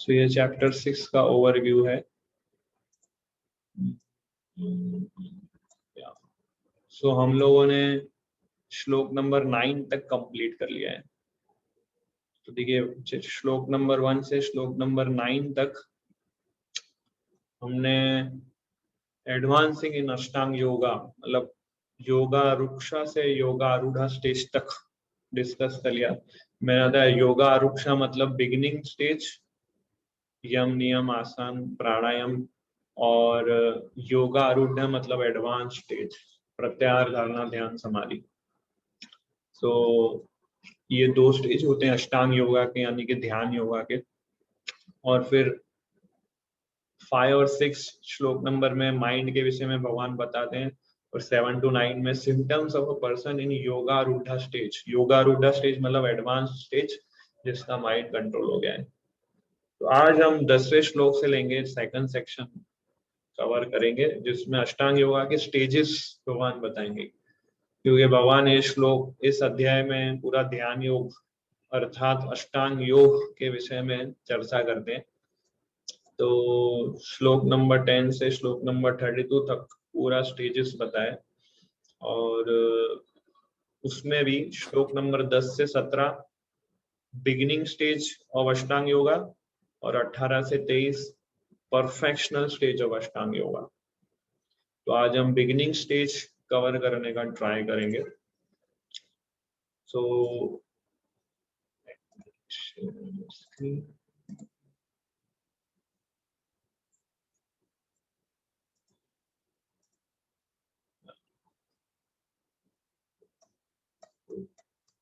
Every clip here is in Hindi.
सो ये चैप्टर 6 का ओवरव्यू है। सो हम लोगों ने श्लोक नंबर 9 तक कंप्लीट कर लिया है। तो देखिए श्लोक नंबर 1 से श्लोक नंबर 9 तक हमने एडवांसिंग इन अष्टांग योगा मतलब योगा रुक्षा से योगा आरूढ़ा स्टेज तक डिस्कस कर लिया। मैंने बताया योगा आरूढ़ा मतलब बिगिनिंग स्टेज, यम नियम आसन प्राणायाम, और योगा आरूढ़ मतलब एडवांस स्टेज, प्रत्याहार धारणा ध्यान समाधि। सो ये 2 स्टेज होते हैं अष्टांग योगा के यानी कि ध्यान योगा के। और फिर 5 और 6 श्लोक नंबर में माइंड के विषय में भगवान बताते हैं, और 7 to 9 में symptoms of a person in yoga arudha stage. Yoga arudha stage मतलब एडवांस स्टेज जिसका माइंड कंट्रोल हो गया है। तो आज हम 10वें श्लोक से लेंगे, सेकंड सेक्शन कवर करेंगे जिसमें अष्टांग योगा के स्टेजेस भगवान बताएंगे, क्योंकि भगवान ये श्लोक इस अध्याय में पूरा ध्यान योग अर्थात अष्टांग योग के विषय में चर्चा करते हैं। तो श्लोक नंबर 10 से श्लोक नंबर 32 तक पूरा स्टेजेस बताए, और उसमें भी श्लोक नंबर 10 से 17 बिगिनिंग स्टेज ऑफ अष्टांग योगा, और 18 से 23 परफेक्शनल स्टेज ऑफ अष्टांग योगा। तो आज हम बिगिनिंग स्टेज कवर करने का ट्राई करेंगे। सो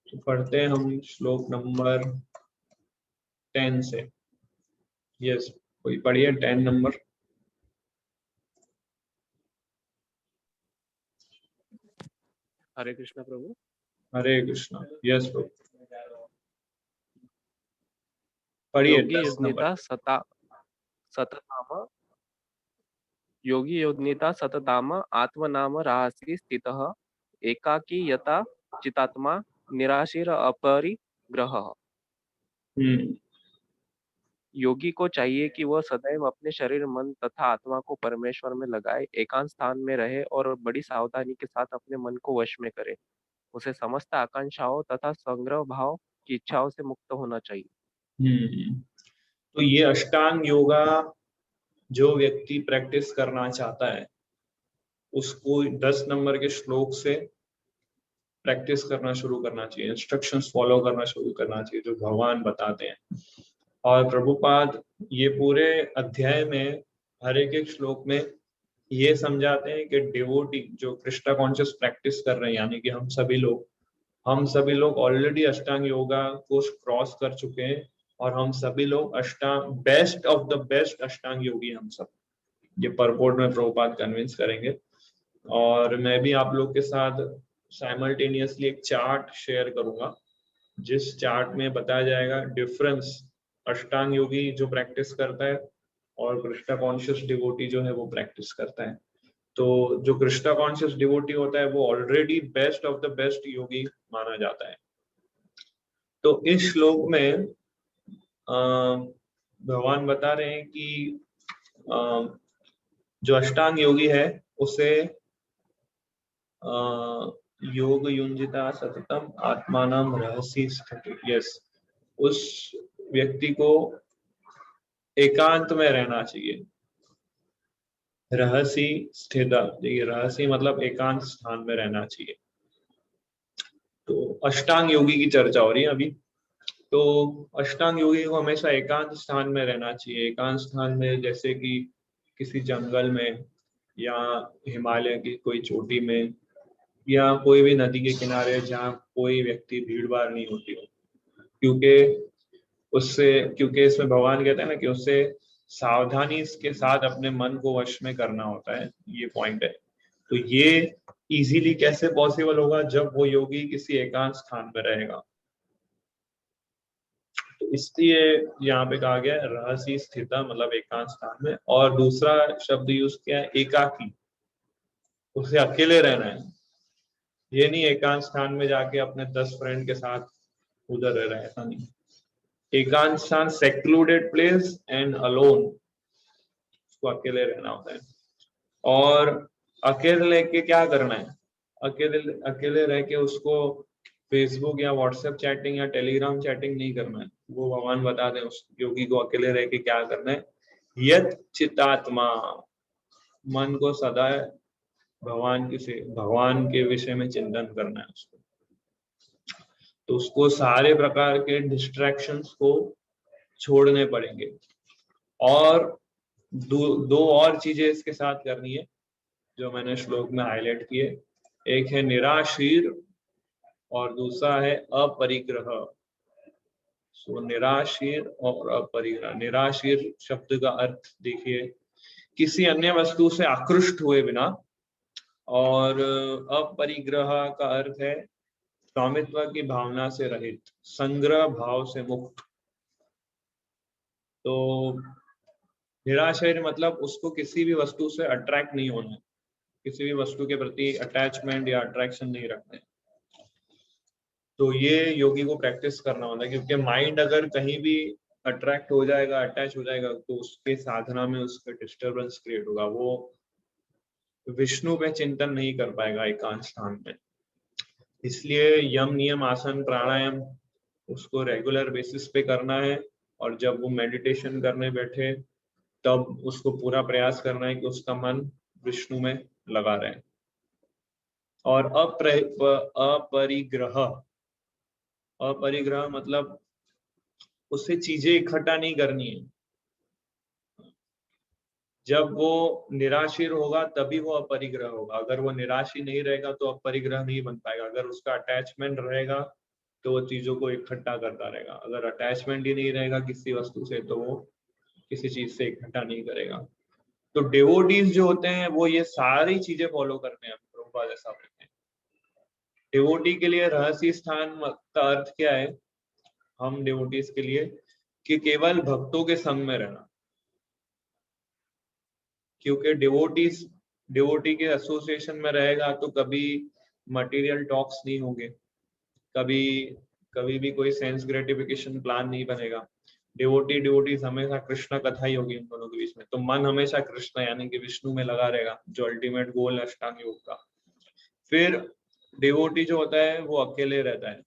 तो पढ़ते हैं हम श्लोक नंबर 10 से। यस, कोई पढ़िए 10 नंबर। हरे कृष्ण प्रभु। हरे कृष्ण। यस प्रभु, पढ़िए योगी 10 नंबर। यज्ञता सतताम योगी योगिता सतताम आत्मनाम रहसि स्थितः एकाकी यता चितात्मा निराशीर अपरिग्रह। योगी को चाहिए कि वह सदैव अपने शरीर मन तथा आत्मा को परमेश्वर में लगाए, एकांत स्थान में रहे और बड़ी सावधानी के साथ अपने मन को वश में करे। उसे समस्त आकांक्षाओं तथा संग्रह भाव की इच्छाओं से मुक्त होना चाहिए। तो ये अष्टांग योगा जो व्यक्ति प्रैक्टिस करना चाहता है उसको 10 नंबर के श्लोक से प्रैक्टिस करना शुरू करना चाहिए, इंस्ट्रक्शंस फॉलो करना शुरू करना चाहिए जो भगवान बताते हैं। और प्रभुपाद ये पूरे अध्याय में हर एक श्लोक में ये समझाते हैं कि डिवोटी जो कृष्णा कॉन्शियस प्रैक्टिस कर रहे हैं यानी कि हम सभी लोग ऑलरेडी अष्टांग योगा को क्रॉस कर चुके हैं, और हम सभी लोग बेस्ट ऑफ द बेस्ट अष्टांग योगी हम सब, ये परपोर्ट में प्रभुपाद कन्विंस करेंगे। और मैं भी आप लोग के साथ साइमल्टेनियसली एक चार्ट शेयर करूंगा जिस चार्ट में बताया जाएगा डिफरेंस अष्टांग योगी जो प्रैक्टिस करता है और कृष्णा कॉन्शियस डिवोटी जो है वो प्रैक्टिस करता है। तो जो कृष्णा कॉन्शियस डिवोटी होता है वो already best of the best yogi माना जाता है। तो इस श्लोक में भगवान बता रहे हैं कि जो अष्टांग योगी है उसे योग युंजिता सततम आत्मानम रहसी स्थिति। यस, उस व्यक्ति को एकांत में रहना चाहिए। रहसी स्थिता, देखिए रहसी मतलब एकांत स्थान में रहना चाहिए। तो अष्टांग योगी की चर्चा हो रही है अभी। तो अष्टांग योगी को हमेशा एकांत स्थान में रहना चाहिए। एकांत स्थान में जैसे कि किसी जंगल में या हिमालय की कोई चोटी में या कोई भी नदी के किनारे जहाँ कोई व्यक्ति भीड़ भाड़ नहीं होती हो, क्योंकि इसमें भगवान कहते हैं ना कि उससे सावधानी के साथ अपने मन को वश में करना होता है, ये पॉइंट है। तो ये इजीली कैसे पॉसिबल होगा जब वो योगी किसी एकांत स्थान में रहेगा। तो इसलिए यहाँ पे कहा गया रहसी स्थिता मतलब एकांत स्थान में। और दूसरा शब्द यूज किया है एकाकी, उसे अकेले रहना है। ये नहीं एकांत स्थान में जाके अपने 10 फ्रेंड के साथ उधर रह रहा है, ऐसा नहीं। एकांत स्थान सेक्लूडेड प्लेस एंड अलोन, उसको अकेले रहना होता है। और अकेले के क्या करना है, अकेले अकेले रह के उसको फेसबुक या व्हाट्सएप चैटिंग या टेलीग्राम चैटिंग नहीं करना है। वो भगवान बता दें उस योगी को अकेले रह के क्या करना है। यत चितात्मा, मन को सदा भगवान के विषय में चिंतन करना है उसको। तो उसको सारे प्रकार के डिस्ट्रैक्शंस को छोड़ने पड़ेंगे। और दो और चीजें इसके साथ करनी है जो मैंने श्लोक में हाईलाइट किए। एक है निराशीर और दूसरा है अपरिग्रह। सो निराशीर और अपरिग्रह। निराशीर शब्द का अर्थ देखिए, किसी अन्य वस्तु से आकृष्ट हुए बिना, और अपरिग्रह का अर्थ है स्वामित्व की भावना से रहित, संग्रह भाव से मुक्त। तो निराशय मतलब उसको किसी भी वस्तु से अट्रैक्ट नहीं होना है, किसी भी वस्तु के प्रति अटैचमेंट या अट्रैक्शन नहीं रखना है। तो ये योगी को प्रैक्टिस करना होता है, क्योंकि माइंड अगर कहीं भी अट्रैक्ट हो जाएगा, अटैच हो जाएगा, तो उसके साधना में उसका डिस्टर्बेंस क्रिएट होगा। वो विष्णु पे चिंतन नहीं कर पाएगा एकांत स्थान में। इसलिए यम नियम आसन प्राणायाम उसको रेगुलर बेसिस पे करना है। और जब वो मेडिटेशन करने बैठे तब उसको पूरा प्रयास करना है कि उसका मन विष्णु में लगा रहे। और अपरिग्रह, अपरिग्रह मतलब उससे चीजें इकट्ठा नहीं करनी है। जब वो निराशीर होगा तभी वो अपरिग्रह होगा। अगर वो निराशी नहीं रहेगा तो अपरिग्रह नहीं बन पाएगा। अगर उसका अटैचमेंट रहेगा तो वो चीजों को इकट्ठा करता रहेगा। अगर अटैचमेंट ही नहीं रहेगा किसी वस्तु से तो वो किसी चीज से इकट्ठा नहीं करेगा। तो डिवोटीज जो होते हैं वो ये सारी चीजें फॉलो करते हैं। प्रभुपाद ऐसा कहते हैं। डिवोटी के लिए रहस्य स्थान का अर्थ क्या है, हम डिवोटीज के लिए, कि केवल भक्तों के संग में रहना। क्योंकि डिवोटी के एसोसिएशन में रहेगा तो कभी मटेरियल टॉक्स नहीं होंगे, कभी कभी भी कोई सेंस ग्रेटिफिकेशन प्लान नहीं बनेगा। डिवोटीज हमेशा कृष्ण कथा ही होगी उन दोनों के बीच में। तो मन हमेशा कृष्ण यानी कि विष्णु में लगा रहेगा, जो अल्टीमेट गोल है अष्टांग योग का। फिर डिवोटी जो होता है वो अकेले रहता है।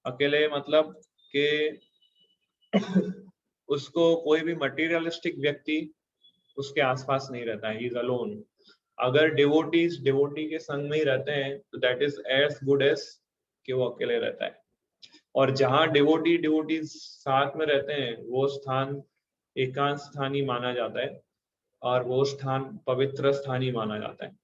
अकेले मतलब कि उसको कोई भी मटेरियलिस्टिक व्यक्ति उसके आसपास नहीं रहता है, ही इज अलोन। अगर डिवोटी के संग में ही रहते हैं तो that is as good as कि वो अकेले रहता है। और जहां डिवोटी साथ में रहते हैं वो स्थान एकांत स्थान ही माना जाता है, और वो स्थान पवित्र स्थान ही माना जाता है।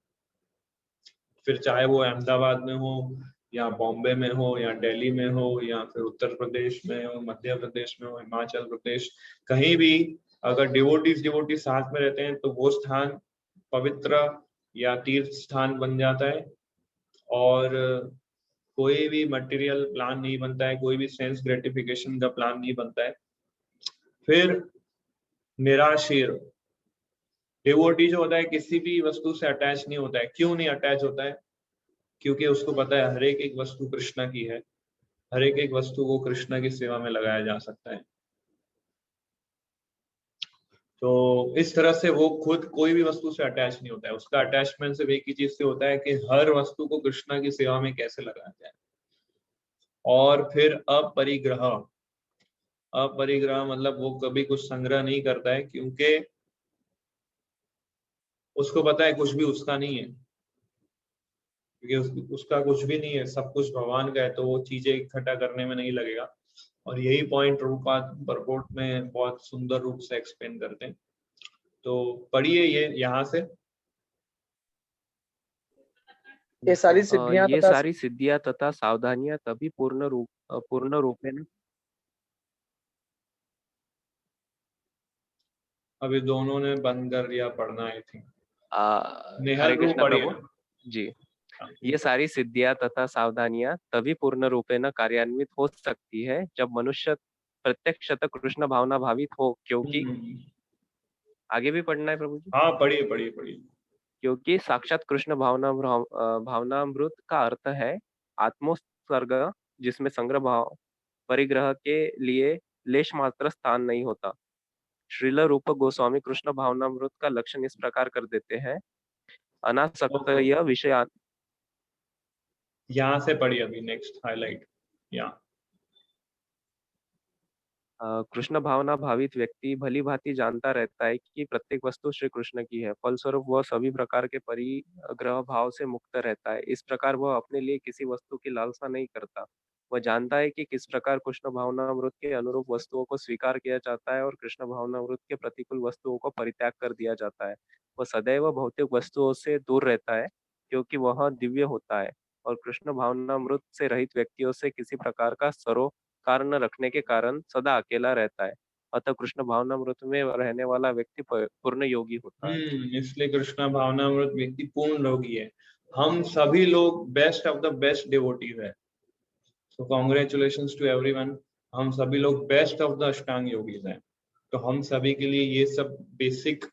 फिर चाहे वो अहमदाबाद में हो या बॉम्बे में हो या दिल्ली में हो या फिर उत्तर प्रदेश में हो, मध्य प्रदेश में हो, हिमाचल प्रदेश, कहीं भी अगर डिवोटी साथ में रहते हैं तो वो स्थान पवित्र या तीर्थ स्थान बन जाता है। और कोई भी मटेरियल प्लान नहीं बनता है, कोई भी सेंस ग्रेटिफिकेशन का प्लान नहीं बनता है। फिर निराशीर डिवोटी जो होता है किसी भी वस्तु से अटैच नहीं होता है। क्यों नहीं अटैच होता है? क्योंकि उसको पता है हर एक वस्तु कृष्णा की है, हर एक वस्तु को कृष्णा की सेवा में लगाया जा सकता है। तो इस तरह से वो खुद कोई भी वस्तु से अटैच नहीं होता है। उसका अटैचमेंट सिर्फ एक ही चीज से होता है कि हर वस्तु को कृष्णा की सेवा में कैसे लगाया जाए। और फिर अपरिग्रह, अपरिग्रह मतलब वो कभी कुछ संग्रह नहीं करता है, क्योंकि उसको पता है कुछ भी उसका नहीं है। क्योंकि उसका कुछ भी नहीं है, सब कुछ भगवान का है, तो वो चीजें इकट्ठा करने में नहीं लगेगा। और यही पॉइंट प्रभुपाद परपोर्ट में बहुत सुंदर रूप से एक्सप्लेन करते हैं। तो पढ़िए ये यहाँ से। ये सारी सिद्धियां तथा सावधानियां तभी पूर्ण रूपेण अभी दोनों ने बंद कर दिया पढ़ना, आई थिंक। हरे नेहर रू कृष्ण पढ़िए। प्रभु जी। ये सारी सिद्धियां तथा सावधानियां तभी पूर्ण रूपेण कार्यान्वित हो सकती है जब मनुष्य प्रत्यक्षतः कृष्ण भावना भावित हो। क्योंकि आगे भी पढ़ना है प्रभु जी। हाँ पढ़िए पढ़िए पढ़िए। क्योंकि साक्षात कृष्ण भावनामृत का अर्थ है आत्मोत्सर्ग, जिसमें संग्रह भाव परिग्रह के लिए लेश मात्र स्थान नहीं होता। श्रील रूप गोस्वामी कृष्ण भावनामृत का लक्षण इस प्रकार कर देते हैं। अनासक्त यह विषय यहाँ से पढ़िए अभी नेक्स्ट हाईलाइट। यहाँ कृष्ण भावना भावित व्यक्ति भली भांति जानता रहता है कि प्रत्येक वस्तु श्री कृष्ण की है, फलस्वरूप वह सभी प्रकार के परिग्रह भाव से मुक्त रहता है। इस प्रकार वह अपने लिए किसी वस्तु की लालसा नहीं करता। वह जानता है कि किस प्रकार कृष्ण भावनामृत के अनुरूप वस्तुओं को स्वीकार किया जाता है और कृष्ण भावनामृत के प्रतिकूल वस्तुओं को परित्याग कर दिया जाता है। वह सदैव भौतिक वस्तुओं से दूर रहता है क्योंकि वह दिव्य होता है, और कृष्ण भावनामृत से रहित व्यक्तियों से किसी प्रकार का सरोकार न रखने के कारण सदा अकेला रहता है। अतः कृष्ण भावनामृत में रहने वाला व्यक्ति पूर्ण योगी होता है। इसलिए कृष्णा भावनामृत व्यक्ति पूर्ण योगी है। हम सभी लोग best of the best devotees है। So congratulations to everyone. हम सभी लोग best of the Ashtanga yogis हैं। तो हम सभी के लिए ये सब बेसिक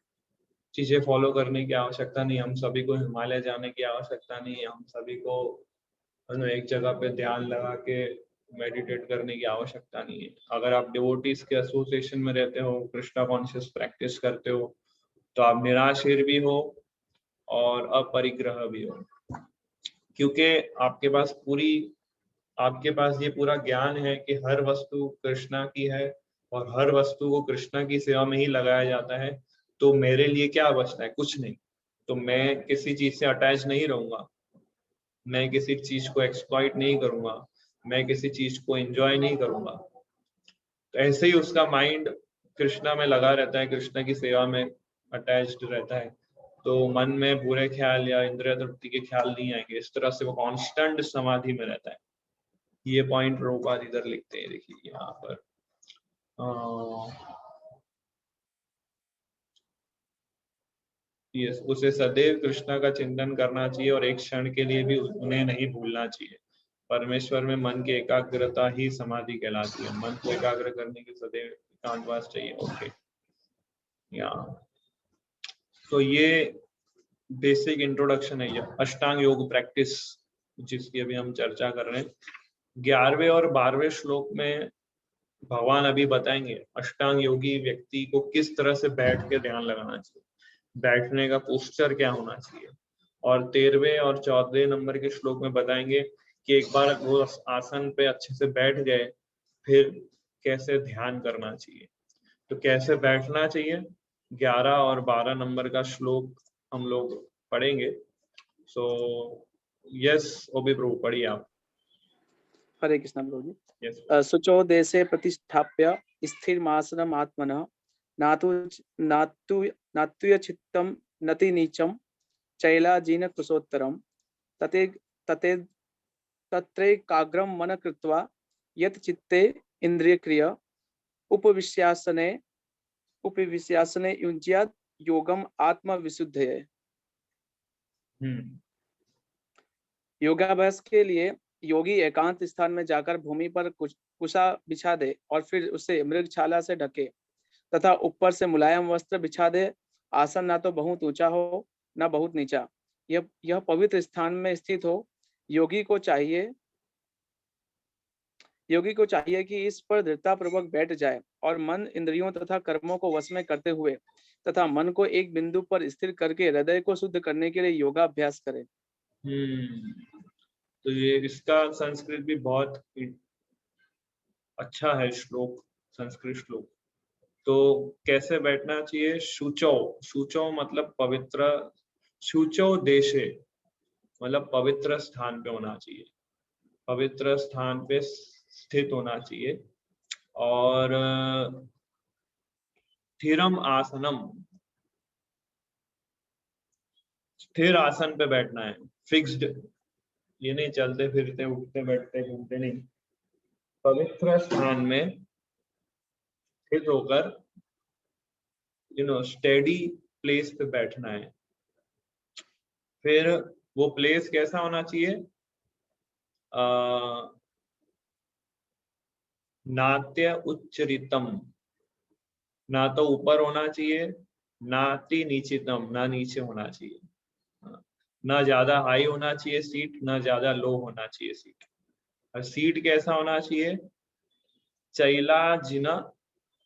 चीजें फॉलो करने की आवश्यकता नहीं। हम सभी को हिमालय जाने की आवश्यकता नहीं। हम सभी को एक जगह पे ध्यान लगा के मेडिटेट करने की आवश्यकता नहीं है। अगर आप डिवोटीज के एसोसिएशन में रहते हो, कृष्णा कॉन्शियस प्रैक्टिस करते हो, तो आप निराशीर भी हो और अपरिग्रह भी हो, क्योंकि आपके पास ये पूरा ज्ञान है कि हर वस्तु कृष्णा की है और हर वस्तु को कृष्णा की सेवा में ही लगाया जाता है। तो मेरे लिए क्या बचता है? कुछ नहीं। तो मैं किसी चीज से अटैच नहीं रहूंगा, मैं किसी चीज को एक्सप्लॉइट नहीं करूंगा, मैं किसी चीज को एंजॉय नहीं करूंगा। तो ऐसे ही उसका माइंड कृष्णा में लगा रहता है, कृष्णा की सेवा में अटैच्ड रहता है। तो मन में बुरे ख्याल या इंद्रिय तृप्ति के ख्याल नहीं आएंगे। इस तरह से वो कांस्टेंट समाधि में रहता है। ये पॉइंट प्रभुपाद इधर लिखते हैं, देखिए यहाँ पर। यस, उसे सदैव कृष्णा का चिंतन करना चाहिए और एक क्षण के लिए भी उन्हें नहीं भूलना चाहिए। परमेश्वर में मन की एकाग्रता ही समाधि कहलाती है। मन को एकाग्र करने के सदैव एकांतवास चाहिए। ओके, तो ये बेसिक इंट्रोडक्शन है, ये अष्टांग योग प्रैक्टिस जिसकी अभी हम चर्चा कर रहे हैं। 11वें और 12वें श्लोक में भगवान अभी बताएंगे अष्टांग योगी व्यक्ति को किस तरह से बैठ के ध्यान लगाना चाहिए, बैठने का पोस्चर क्या होना चाहिए। और 13वें और 14वें नंबर के श्लोक में बताएंगे कि एक बार वो आसन पे अच्छे से बैठ गए फिर कैसे ध्यान करना चाहिए। तो कैसे बैठना चाहिए 11 और 12 नंबर का श्लोक हम लोग पढ़ेंगे। सो यस ओबी प्रभु, पढ़िए आप। हरे कृष्ण प्रभु जी। यस। शुचौ देशे प्रतिष्ठाप्य स्थिरमासनम् आत्मनः नातुय चित्तं नति नीचम चैलाजीन कुशोत्तरम तत्रैकाग्रं मन कृत्वा यत् चित्ते इन्द्रियक्रिया उपविश्यासने युञ्ज्यात् योगम आत्मविशुद्धये। योगाभ्यास के लिए योगी एकांत स्थान में जाकर भूमि पर कुशा बिछा दे और फिर उसे मृगछाला से ढके तथा ऊपर से मुलायम वस्त्र बिछा दे। आसन ना तो बहुत ऊंचा हो न बहुत नीचा, यह पवित्र स्थान में स्थित हो। योगी को चाहिए कि इस पर दृढ़तापूर्वक बैठ जाए और मन इंद्रियों तथा कर्मों को वश में करते हुए तथा मन को एक बिंदु पर स्थिर करके हृदय को शुद्ध करने के लिए योगाभ्यास करे। तो ये इसका संस्कृत भी बहुत अच्छा है श्लोक, संस्कृत श्लोक। तो कैसे बैठना चाहिए? शुचौ मतलब पवित्र, शुचौ देशे मतलब पवित्र स्थान पे होना चाहिए, पवित्र स्थान पे स्थित होना चाहिए। और स्थिरम आसनम, स्थिर आसन पे बैठना है, फिक्स्ड। ये नहीं चलते फिरते उठते बैठते घूमते नहीं, पवित्र स्थान में स्थित होकर स्टेडी प्लेस पे बैठना है। फिर वो प्लेस कैसा होना चाहिए? नात्य उच्चरितम, ना तो ऊपर होना चाहिए, नाति नीचितम, ना नीचे होना चाहिए। ना ज्यादा हाई होना चाहिए सीट, ना ज्यादा लो होना चाहिए सीट। और सीट कैसा होना चाहिए? चैलाजिना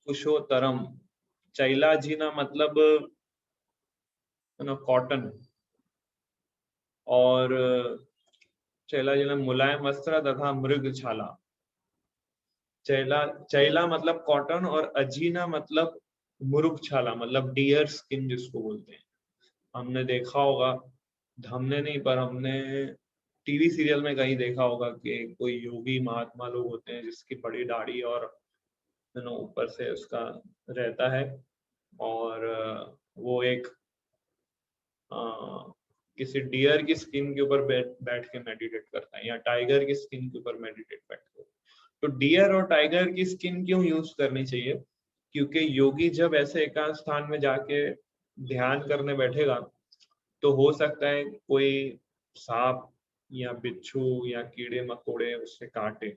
कुशोत्तरम। चैलाजिना मतलब कॉटन, और चैलाजिना मुलायम वस्त्र तथा मृग छाला। चैला मतलब कॉटन और अजीना मतलब मुर्ग छाला, मतलब डियर स्किन जिसको बोलते हैं। हमने देखा होगा, हमने नहीं पर हमने टीवी सीरियल में कहीं देखा होगा कि कोई योगी महात्मा लोग होते हैं जिसकी बड़ी दाढ़ी और ऊपर से उसका रहता है, और वो एक किसी डियर की स्किन के ऊपर बैठ के मेडिटेट करता है, या टाइगर की स्किन के ऊपर मेडिटेट करता है। तो डियर और टाइगर की स्किन क्यों यूज करनी चाहिए? क्योंकि योगी जब ऐसे एकांत स्थान में जाके ध्यान करने बैठेगा तो हो सकता है कोई सांप या बिच्छू या कीड़े मकोड़े उससे काटे।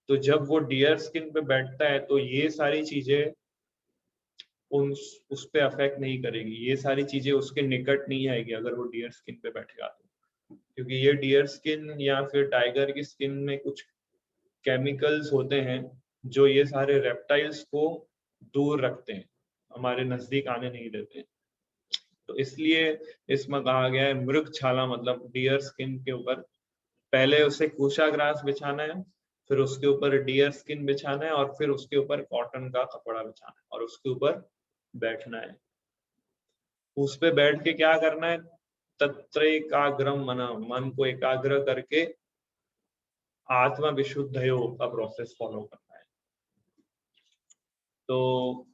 तो जब वो डियर स्किन पे बैठता है तो ये सारी चीजें उस पे अफेक्ट नहीं करेगी, ये सारी चीजें उसके निकट नहीं आएगी अगर वो डियर स्किन पे बैठेगा तो। क्योंकि ये डियर स्किन या फिर टाइगर की स्किन में कुछ केमिकल्स होते हैं जो ये सारे रेप्टाइल्स को दूर रखते हैं, हमारे नजदीक आने नहीं देते। तो इसलिए इसमें कहा गया है मृग छाला, मतलब डियर स्किन के ऊपर पहले उसे कुशा ग्रास बिछाना है, फिर उसके ऊपर डियर स्किन बिछाना है, और फिर उसके ऊपर कॉटन का कपड़ा बिछाना है, और उसके ऊपर बैठना है। उस पे बैठ के क्या करना है? तत्रैकाग्रम मना, मन को एकाग्र करके आत्मा विशुद्ध योग का प्रोसेस फॉलो करना है। तो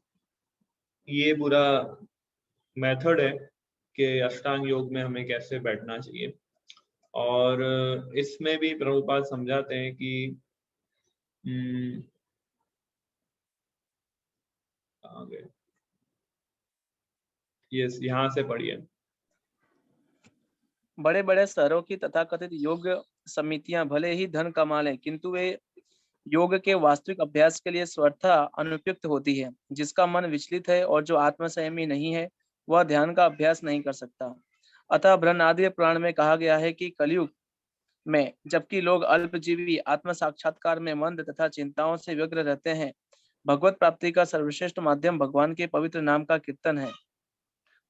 ये पूरा मेथड है कि अष्टांग योग में हमें कैसे बैठना चाहिए। और इसमें भी प्रभुपाद समझाते हैं कि आगे यस, यहाँ से पढ़िए। बड़े बड़े शहरों की तथाकथित योग समितियां भले ही धन कमा लें, किंतु वे योग के वास्तविक अभ्यास के लिए स्वतः अनुपयुक्त होती है। जिसका मन विचलित है और जो आत्मसंयमी नहीं है, वह ध्यान का अभ्यास नहीं कर सकता। अतः बृहन्नादि पुराण में कहा गया है कि कलयुग में जबकि लोग अल्पजीवी आत्म साक्षात्कार में मंद तथा चिंताओं से व्यग्र रहते हैं, भगवत प्राप्ति का सर्वश्रेष्ठ माध्यम भगवान के पवित्र नाम का कीर्तन है।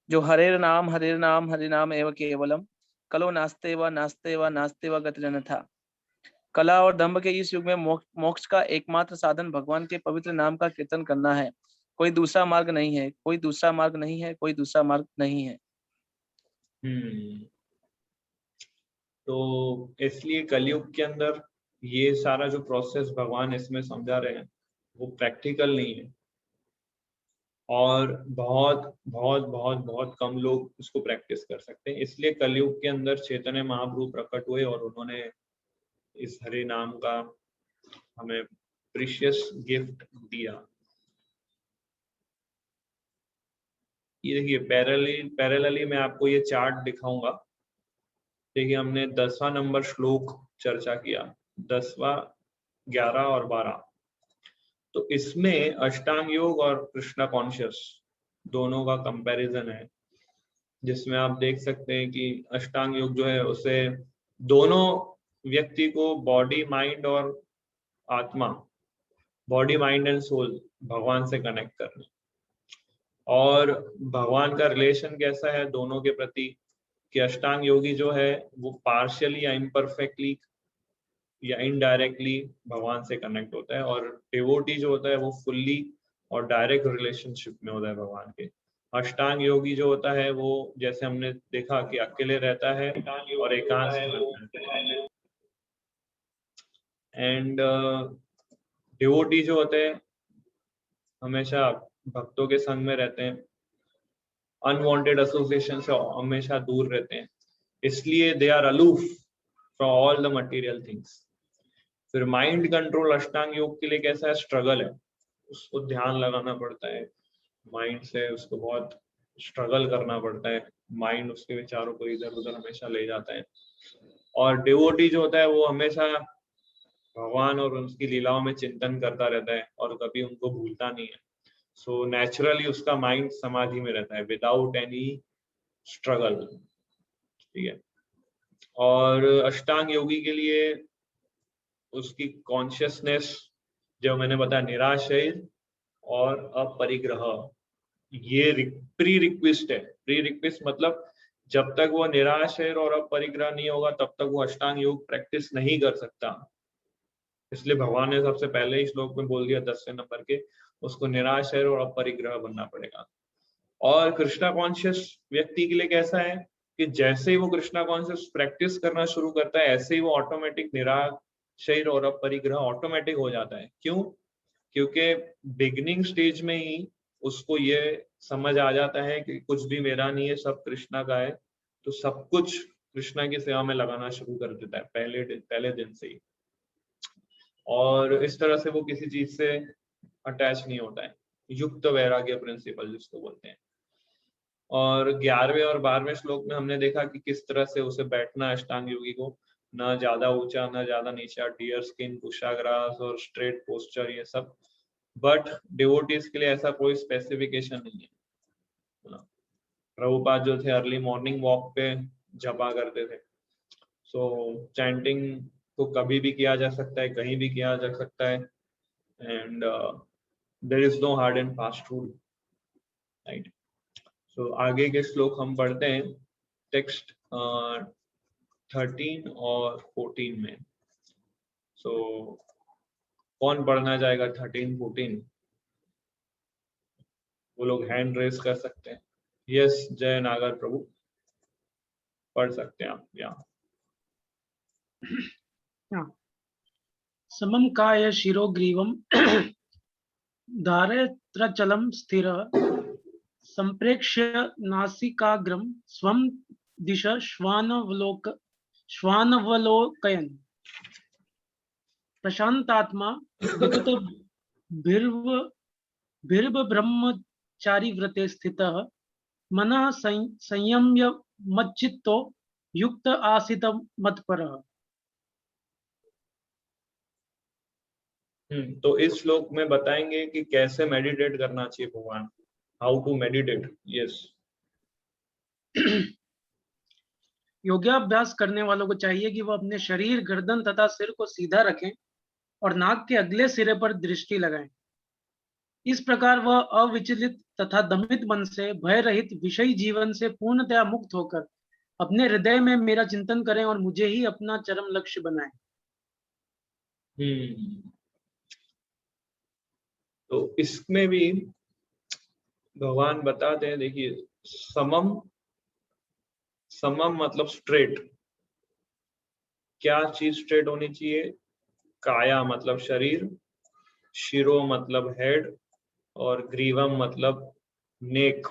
जो हरे नाम एवं केवलम, कलो नास्ते व नास्ते व गतिरन था। कला और दंभ के इस युग में मोक्ष का एकमात्र साधन भगवान के पवित्र नाम का कीर्तन करना है। कोई दूसरा मार्ग नहीं है, कोई दूसरा मार्ग नहीं है, कोई दूसरा मार्ग नहीं है। तो इसलिए कलयुग के अंदर ये सारा जो प्रोसेस भगवान इसमें समझा रहे हैं वो प्रैक्टिकल नहीं है, और बहुत बहुत बहुत बहुत कम लोग उसको प्रैक्टिस कर सकते हैं। इसलिए कलयुग के अंदर चैतन्य महाप्रभु प्रकट हुए और उन्होंने इस हरे नाम का हमें प्रीशियस गिफ्ट दिया। ये देखिए पैरेलली मैं आपको ये चार्ट दिखाऊंगा। देखिए हमने 10वां नंबर श्लोक चर्चा किया, 10वां, 11 और 12। तो इसमें अष्टांग योग और कृष्णा कॉन्शियस दोनों का कंपैरिजन है, जिसमें आप देख सकते हैं कि अष्टांग योग जो है उसे दोनों व्यक्ति को बॉडी माइंड और आत्मा, बॉडी माइंड एंड सोल भगवान से कनेक्ट करना, और भगवान का रिलेशन कैसा है दोनों के प्रति कि अष्टांग योगी जो है वो पार्शियली या इम्परफेक्टली या इनडायरेक्टली भगवान से कनेक्ट होता है, और डिवोटी जो होता है वो फुल्ली और डायरेक्ट रिलेशनशिप में होता है भगवान के। अष्टांग योगी जो होता है वो जैसे हमने देखा कि अकेले रहता है और एकांत में, एंड डिवोटी जो होते हैं हमेशा भक्तों के संग में रहते हैं, अनवांटेड एसोसिएशन से हमेशा दूर रहते हैं, इसलिए they are aloof from all the material things. फिर माइंड कंट्रोल अष्टांग योग के लिए कैसा है? स्ट्रगल है, उसको ध्यान लगाना पड़ता है, माइंड से उसको बहुत स्ट्रगल करना पड़ता है, माइंड उसके विचारों को इधर उधर हमेशा ले जाता है। और डिवोटी जो होता है वो हमेशा भगवान और उसकी लीलाओं में चिंतन करता रहता है और कभी उनको भूलता नहीं है। सो नेचुरली उसका माइंड समाधि में रहता है विदाउट एनी स्ट्रगल। ठीक है। और अष्टांग योगी के लिए उसकी कॉन्शियसनेस जो मैंने बताया निराशय और अपरिग्रह, ये प्री रिक्वेस्ट है। प्री रिक्वेस्ट मतलब जब तक वो निराशय और अपरिग्रह नहीं होगा तब तक वो अष्टांग योग प्रैक्टिस नहीं कर सकता। इसलिए भगवान ने सबसे पहले ही श्लोक में बोल दिया 10वें नंबर के, उसको निराशय और अपरिग्रह बनना पड़ेगा। और कृष्णा कॉन्शियस व्यक्ति के लिए कैसा है कि जैसे ही वो कृष्णा कॉन्शियस प्रैक्टिस करना शुरू करता है ऐसे ही वो ऑटोमेटिक निराशय और अपरिग्रह ऑटोमेटिक हो जाता है। क्यों? क्योंकि बिगिनिंग स्टेज में ही उसको ये समझ आ जाता है कि कुछ भी मेरा नहीं है, सब कृष्णा का है, तो सब कुछ कृष्णा की सेवा में लगाना शुरू कर देता है पहले दिन से ही। और इस तरह से वो किसी चीज से अटैच नहीं होता है, युक्त वैराग्य प्रिंसिपल जिसको बोलते हैं। और 11वें और 12वें श्लोक में हमने देखा कि किस तरह से उसे बैठना है अष्टांग योगी को, ना ज्यादा ऊंचा ना ज्यादा नीचा, डियर स्किन, कुशाग्रास और स्ट्रेट पोस्चर, ये सब। बट डिवोटीज के लिए ऐसा कोई स्पेसिफिकेशन नहीं है। प्रभुपाद जो थे अर्ली मॉर्निंग वॉक पे जपा करते थे। सो चैंटिंग को कभी भी किया जा सकता है, कहीं भी किया जा सकता है, and there is no hard and fast rule, right. So आगे के श्लोक हम पढ़ते हैं टेक्स्ट 13 और 14 में। सो कौन पढ़ना चाहेगा 13 14? वो लोग हैंड रेस कर सकते हैं। यस, जय नागर प्रभु, पढ़ सकते हैं आप यहाँ। समम काय शिरोग्रीवम धारयत्रचलं स्थिरः संप्रेक्ष्य नासिकाग्रं स्वं दिश श्वानवलोकयन् प्रशांतात्मा विगत ब्रह्मचारी व्रते स्थितः मनः संयम्य मच्चित्तो युक्त आसित मत्परः। तो इस श्लोक में बताएंगे कि कैसे मेडिटेट करना चाहिए भगवान, हाउ टू मेडिटेट। यस, योगाभ्यास करने वालों को चाहिए कि वह अपने शरीर, गर्दन तथा सिर को सीधा रखें और नाक के अगले सिरे पर दृष्टि लगाएं। इस प्रकार वह अविचलित तथा दमित मन से, भय रहित विषयी जीवन से पूर्णतया मुक्त होकर अपने हृदय में मेरा चिंतन करें और मुझे ही अपना चरम लक्ष्य बनाएं। तो इसमें भी भगवान बताते हैं, देखिए, समम, समम मतलब स्ट्रेट। क्या चीज स्ट्रेट होनी चाहिए? काया मतलब शरीर, शिरो मतलब हेड, और ग्रीवम मतलब नेक।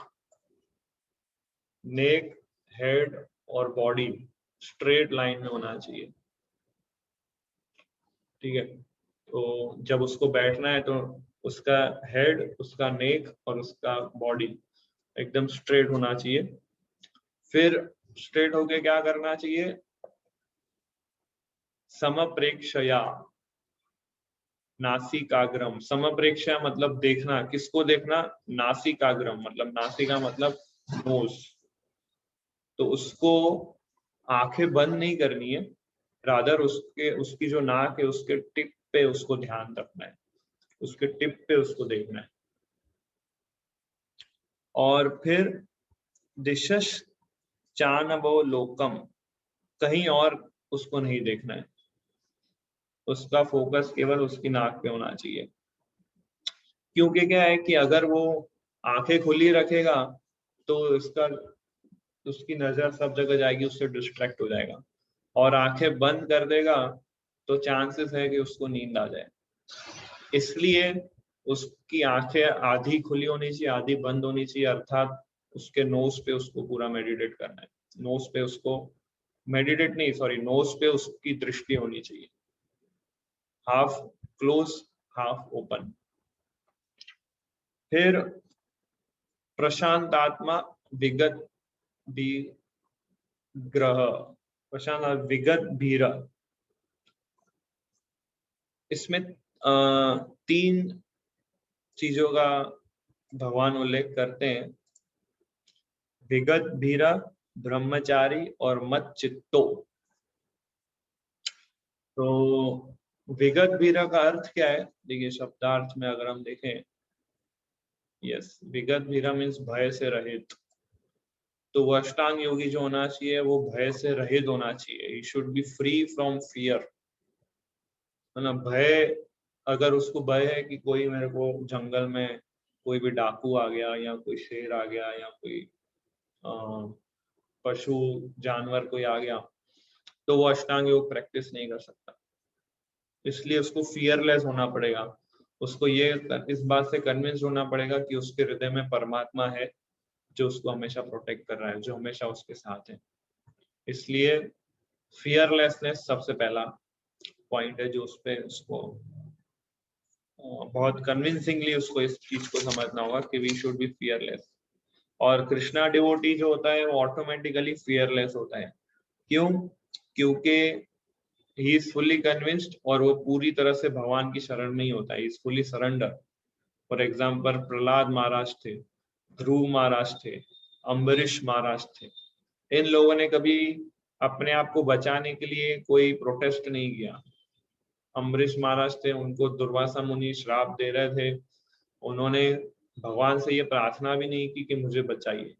नेक, हेड और बॉडी स्ट्रेट लाइन में होना चाहिए, ठीक है। तो जब उसको बैठना है तो उसका हेड, उसका नेक और उसका बॉडी एकदम स्ट्रेट होना चाहिए। फिर स्ट्रेट होके क्या करना चाहिए? समप्रेक्षया नासिकाग्रम। समप्रेक्षया मतलब देखना, किसको देखना? नासिकाग्रम मतलब नासिका मतलब नोज। तो उसको आंखें बंद नहीं करनी है, रादर उसकी जो नाक है उसके टिप पे उसको ध्यान रखना है, उसके टिप पे उसको देखना है। और फिर दिशश चानवो लोकम, कहीं और उसको नहीं देखना है, उसका फोकस केवल उसकी नाक पे होना चाहिए। क्योंकि क्या है कि अगर वो आंखें खुली रखेगा तो उसकी नजर सब जगह जाएगी, उससे डिस्ट्रैक्ट हो जाएगा। और आंखें बंद कर देगा तो चांसेस है कि उसको नींद आ जाए। इसलिए उसकी आंखें आधी खुली होनी चाहिए, आधी बंद होनी चाहिए, अर्थात उसके नोज पे उसको पूरा मेडिटेट करना है। नोज पे उसको मेडिटेट नहीं, सॉरी, नोज पे उसकी दृष्टि होनी चाहिए, हाफ क्लोज हाफ ओपन। फिर प्रशांत आत्मा विगत ग्रह, प्रशांत विगत भीर। इसमें 3 चीजों का भगवान उल्लेख करते हैं, विगत भीरा, ब्रह्मचारी और मत चित्तो। तो विगत भीरा का अर्थ क्या है? देखिए शब्दार्थ में अगर हम देखें, यस, विगत भीरा मीन्स भय से रहित। तो वो अष्टांग योगी जो होना चाहिए वो भय से रहित होना चाहिए। He should be free from fear, है ना। भय, अगर उसको भय है कि कोई मेरे को जंगल में कोई भी डाकू आ गया या कोई शेर आ गया या कोई पशु जानवर कोई आ गया, तो वो अष्टांग योग प्रैक्टिस नहीं कर सकता। इसलिए उसको फियरलेस होना पड़ेगा। उसको ये इस बात से कन्विंस होना पड़ेगा कि उसके हृदय में परमात्मा है जो उसको हमेशा प्रोटेक्ट कर रहा है, जो हमेशा उसके साथ है। इसलिए फियरलेसनेस सबसे पहला पॉइंट है जो उस पे उसको बहुत कन्विंसिंगली उसको इस चीज को समझना होगा कि वी शुड बी फियरलेस। और कृष्णा डिवोटी जो होता है वो ऑटोमेटिकली फियरलेस होता है। क्यों? क्योंकि ही इज फुल्ली कन्विंस्ड और वो पूरी तरह से भगवान की शरण में ही होता है। He is fully surrender. For example Prahlad Maharaj थे, ध्रुव महाराज थे, अम्बरीश महाराज थे। इन लोगों ने कभी अपने आप को बचाने के लिए कोई प्रोटेस्ट नहीं किया। अम्बरीश महाराज थे, उनको दुर्वासा मुनि श्राप दे रहे थे, उन्होंने भगवान से ये प्रार्थना भी नहीं की कि मुझे बचाइए।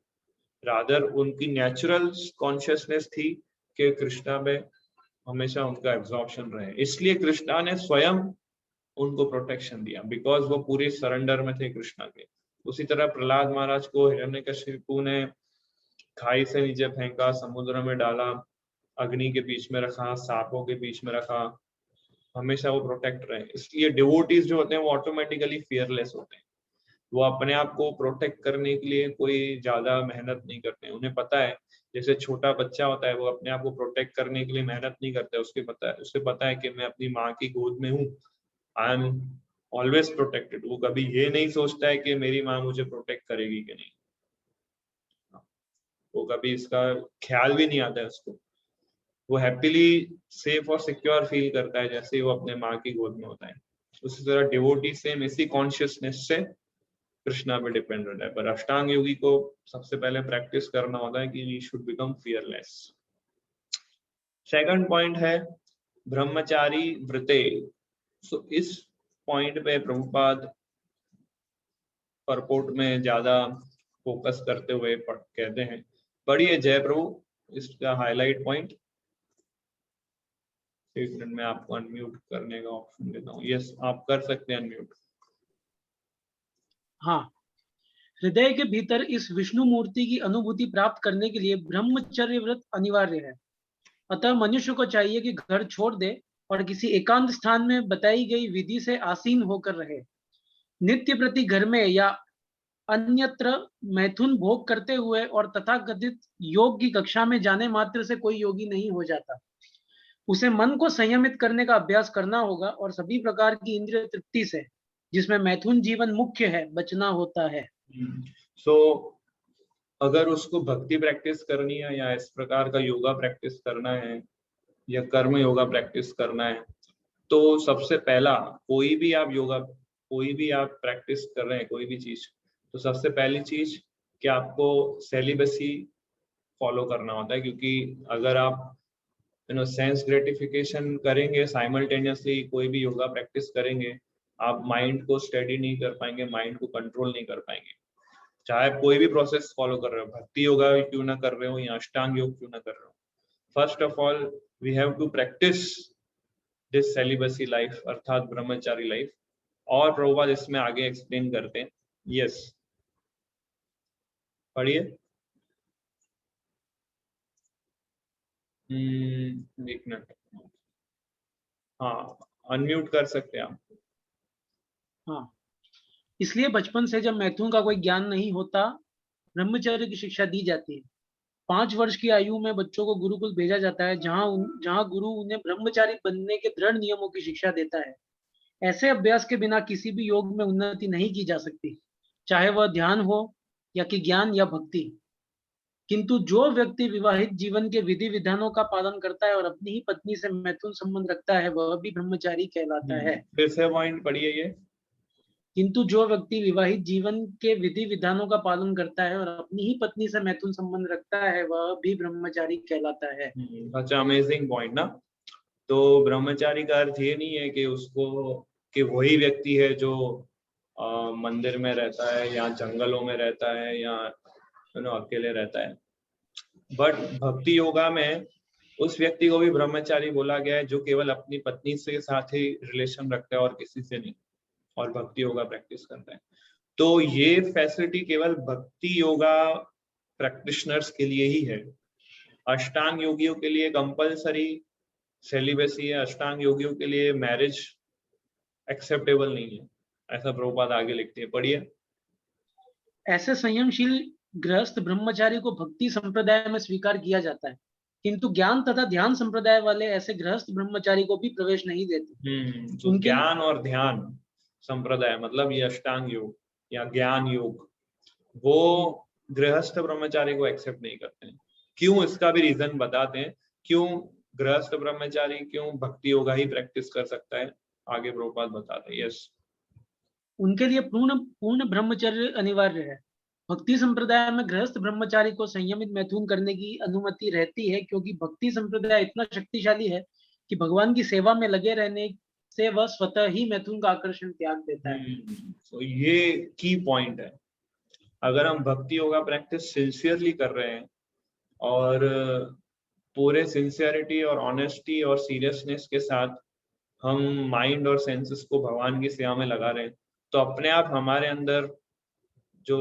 रादर उनकी नेचुरल कॉन्शियसनेस थी कि कृष्णा में हमेशा उनका एब्जॉर्प्शन रहे। इसलिए कृष्णा ने स्वयं उनको प्रोटेक्शन दिया, बिकॉज वो पूरे सरेंडर में थे कृष्णा के। उसी तरह प्रहलाद महाराज को हिरण्यकशिपु ने खाई से नीचे फेंका, समुद्र में डाला, अग्नि के बीच में रखा, सांपों के बीच में रखा, हमेशा वो प्रोटेक्ट रहे। इसलिए डिवोटीज जो होते हैं वो ऑटोमेटिकली फियरलेस होते हैं। वो अपने आप को प्रोटेक्ट करने के लिए कोई ज्यादा मेहनत नहीं करते हैं। उन्हें पता है, जैसे छोटा बच्चा होता है वो अपने आप को प्रोटेक्ट करने के लिए मेहनत नहीं करता है। उसे पता है कि मैं अपनी माँ की गोद में हूँ, आई एम ऑलवेज प्रोटेक्टेड। वो कभी ये नहीं सोचता है कि मेरी माँ मुझे प्रोटेक्ट करेगी कि नहीं, वो कभी इसका ख्याल भी नहीं आता है उसको। वो हैप्पीली सेफ और सिक्योर फील करता है जैसे ही वो अपने माँ की गोद में होता है। उसी तरह डिवोटी सेम इसी कॉन्शियसनेस से कृष्णा पे डिपेंडेंट है। पर अष्टांग योगी को सबसे पहले प्रैक्टिस करना होता है कि we should become fearless. Second point है ब्रह्मचारी व्रते। सो इस पॉइंट पे प्रभुपाद परपोर्ट में ज्यादा फोकस करते हुए कहते हैं, पढ़िए जय प्रभु इसका हाईलाइट पॉइंट। एक मिनट में आपको अनम्यूट करने का ऑप्शन देता हूँ। यस, आप कर सकते हैं अनम्यूट। हाँ, हृदय के भीतर इस विष्णु मूर्ति की अनुभूति प्राप्त करने के लिए ब्रह्मचर्य व्रत अनिवार्य है। अतः मनुष्य को चाहिए कि घर छोड़ दे और किसी एकांत स्थान में बताई गई विधि से आसीन होकर रहे। नित्य प्रति घर में या अन्यत्र मैथुन भोग करते हुए और तथाकथित योग की कक्षा में जाने मात्र से कोई योगी नहीं हो जाता। उसे मन को संयमित करने का अभ्यास करना होगा और सभी प्रकार की इंद्रिय तृप्ति से, जिसमें मैथुन जीवन मुख्य है, बचना होता है। सो अगर उसको भक्ति प्रैक्टिस करनी है या इस प्रकार का योगा प्रैक्टिस करना है या कर्म योगा प्रैक्टिस करना है, तो सबसे पहला कोई भी आप प्रैक्टिस कर रहे हैं कोई भी चीज, तो सबसे पहली चीज कि आपको सेलिबसी फॉलो करना होता है। क्योंकि अगर आप सेंस ग्रेटिफिकेशन करेंगे साइमल्टेनियसली कोई भी योगा प्रैक्टिस करेंगे, आप माइंड को स्टडी नहीं कर पाएंगे, माइंड को कंट्रोल नहीं कर पाएंगे। चाहे आप कोई भी प्रोसेस फॉलो कर रहे हो, भक्ति योगा क्यों ना कर रहे हो या अष्टांग योग क्यों ना कर रहे हो, first of all we have to practise this celibacy life अर्थात ब्रह्मचारी लाइफ। और प्रभुपाद इसमें आगे एक्सप्लेन करते हैं। यस, पढ़िए। एक मिनट, हाँ अनम्यूट कर सकते हैं आप। हाँ, इसलिए बचपन से जब मैथुन का कोई ज्ञान नहीं होता, ब्रह्मचर्य की शिक्षा दी जाती है। 5 वर्ष की आयु में बच्चों को गुरुकुल भेजा जाता है, जहाँ गुरु उन्हें ब्रह्मचारी बनने के दृढ़ नियमों की शिक्षा देता है। ऐसे अभ्यास के बिना किसी भी योग में उन्नति नहीं की जा सकती, चाहे वह ध्यान हो या कि ज्ञान या भक्ति। किंतु जो व्यक्ति विवाहित जीवन के विधि विधानों का पालन करता है और अपनी ही पत्नी से मैथुन संबंध रखता है, वह भी ब्रह्मचारी कहलाता है। फिर से पॉइंट पढ़िए ये। किंतु जो व्यक्ति विवाहित जीवन के विधि विधानों का पालन करता है और अपनी ही पत्नी से मैथुन संबंध रखता है, वह भी ब्रह्मचारी कहलाता है। अच्छा, अमेजिंग पॉइंट ना। तो ब्रह्मचारी का अर्थ ये नहीं है कि उसको कि वही व्यक्ति है जो मंदिर में रहता है या जंगलों में रहता है या अकेले रहता है, बट भक्ति योगा में उस व्यक्ति को भी ब्रह्मचारी बोला गया है जो केवल अपनी पत्नी से साथ ही रिलेशन रखता है और किसी से नहीं, और भक्ति योगा प्रैक्टिस करता है। तो ये फैसिलिटी केवल भक्ति योगा प्रैक्टिशनर्स के लिए ही है। अष्टांग योगियों के लिए कंपलसरी सेलिबेसी है, अष्टांग योगियों के लिए मैरिज एक्सेप्टेबल नहीं है, ऐसा प्रभुपाद आगे लिखते हैं, पढ़िए। ऐसे संयमशील गृहस्थ ब्रह्मचारी को भक्ति संप्रदाय में स्वीकार किया जाता है, किंतु ज्ञान तथा ध्यान संप्रदाय वाले ऐसे गृहस्थ ब्रह्मचारी को भी प्रवेश नहीं देते। तो ज्ञान और ध्यान संप्रदाय मतलब ये अष्टांग योग या ज्ञान योग, वो गृहस्थ ब्रह्मचारी को एक्सेप्ट नहीं करते हैं। क्यों, इसका भी रीजन बताते हैं, क्यों गृहस्थ ब्रह्मचारी क्यों भक्ति योगा ही प्रैक्टिस कर सकता है, आगे प्रभुपाद बताते हैं। यस, उनके लिए पूर्ण ब्रह्मचर्य अनिवार्य है। भक्ति संप्रदाय में गृहस्थ ब्रह्मचारी को संयमित मैथुन करने की अनुमति रहती है, क्योंकि भक्ति संप्रदाय इतना शक्तिशाली है कि भगवान की सेवा में लगे रहने से वह स्वतः ही मैथुन का आकर्षण त्याग देता है। तो ये की पॉइंट है। अगर हम भक्ति योगा प्रैक्टिस सिंसियरली कर रहे हैं और पूरे सिंसियरिटी और ऑनेस्टी और सीरियसनेस के साथ हम माइंड और सेंसेस को भगवान की सेवा में लगा रहे हैं, तो अपने आप हमारे अंदर जो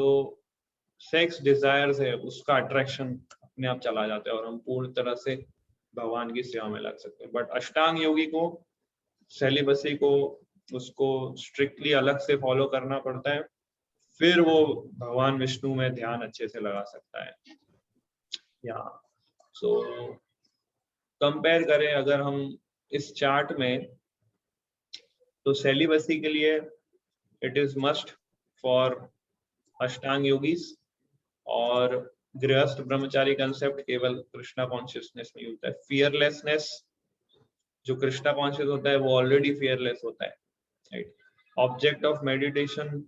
सेक्स डिजायर्स है उसका अट्रैक्शन अपने आप चला जाता है और हम पूर्ण तरह से भगवान की सेवा में लग सकते हैं। बट अष्टांग योगी को सेलिबसी को उसको स्ट्रिक्टली अलग से फॉलो करना पड़ता है, फिर वो भगवान विष्णु में ध्यान अच्छे से लगा सकता है। या सो कंपेयर करें अगर हम इस चार्ट में, तो सेलिबसी के लिए it is must for Ashtanga yogis, और गृहस्थ ब्रह्मचारी कंसेप्ट केवल कृष्णा कॉन्शियसनेस में होता है। फियरलेसनेस, जो कृष्णा कॉन्शियस होता है वो ऑलरेडी फियरलेस होता है, राइट। ऑब्जेक्ट ऑफ मेडिटेशन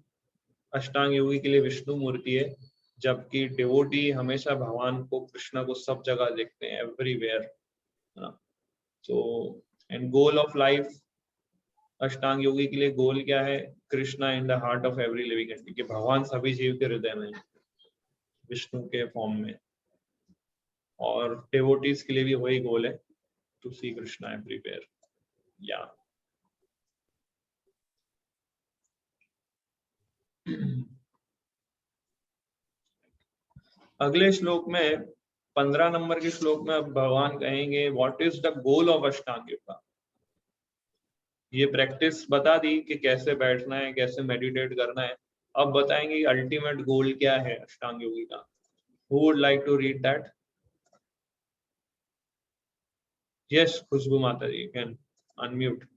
अष्टांग योगी के लिए विष्णु मूर्ति है, जबकि डिवोटी हमेशा भगवान को, कृष्णा को सब जगह देखते हैं, एवरीवेयर, है ना। So and goal of life अष्टांग योगी के लिए गोल क्या है? Krishna in the heart of every living entity, कि भगवान सभी जीव के हृदय में है विष्णु के फॉर्म में। और डिवोटीज के लिए भी वही गोल है, टू सी कृष्णा एवरीवेयर। या अगले श्लोक में 15 नंबर के श्लोक में अब भगवान कहेंगे what is the goal of अष्टांग योगा। ये प्रैक्टिस बता दी कि कैसे बैठना है, कैसे मेडिटेट करना है, अब बताएंगे अल्टीमेट गोल क्या है अष्टांग योगी का। Who would like to read that? Yes, खुशबू माता जी, you can unmute.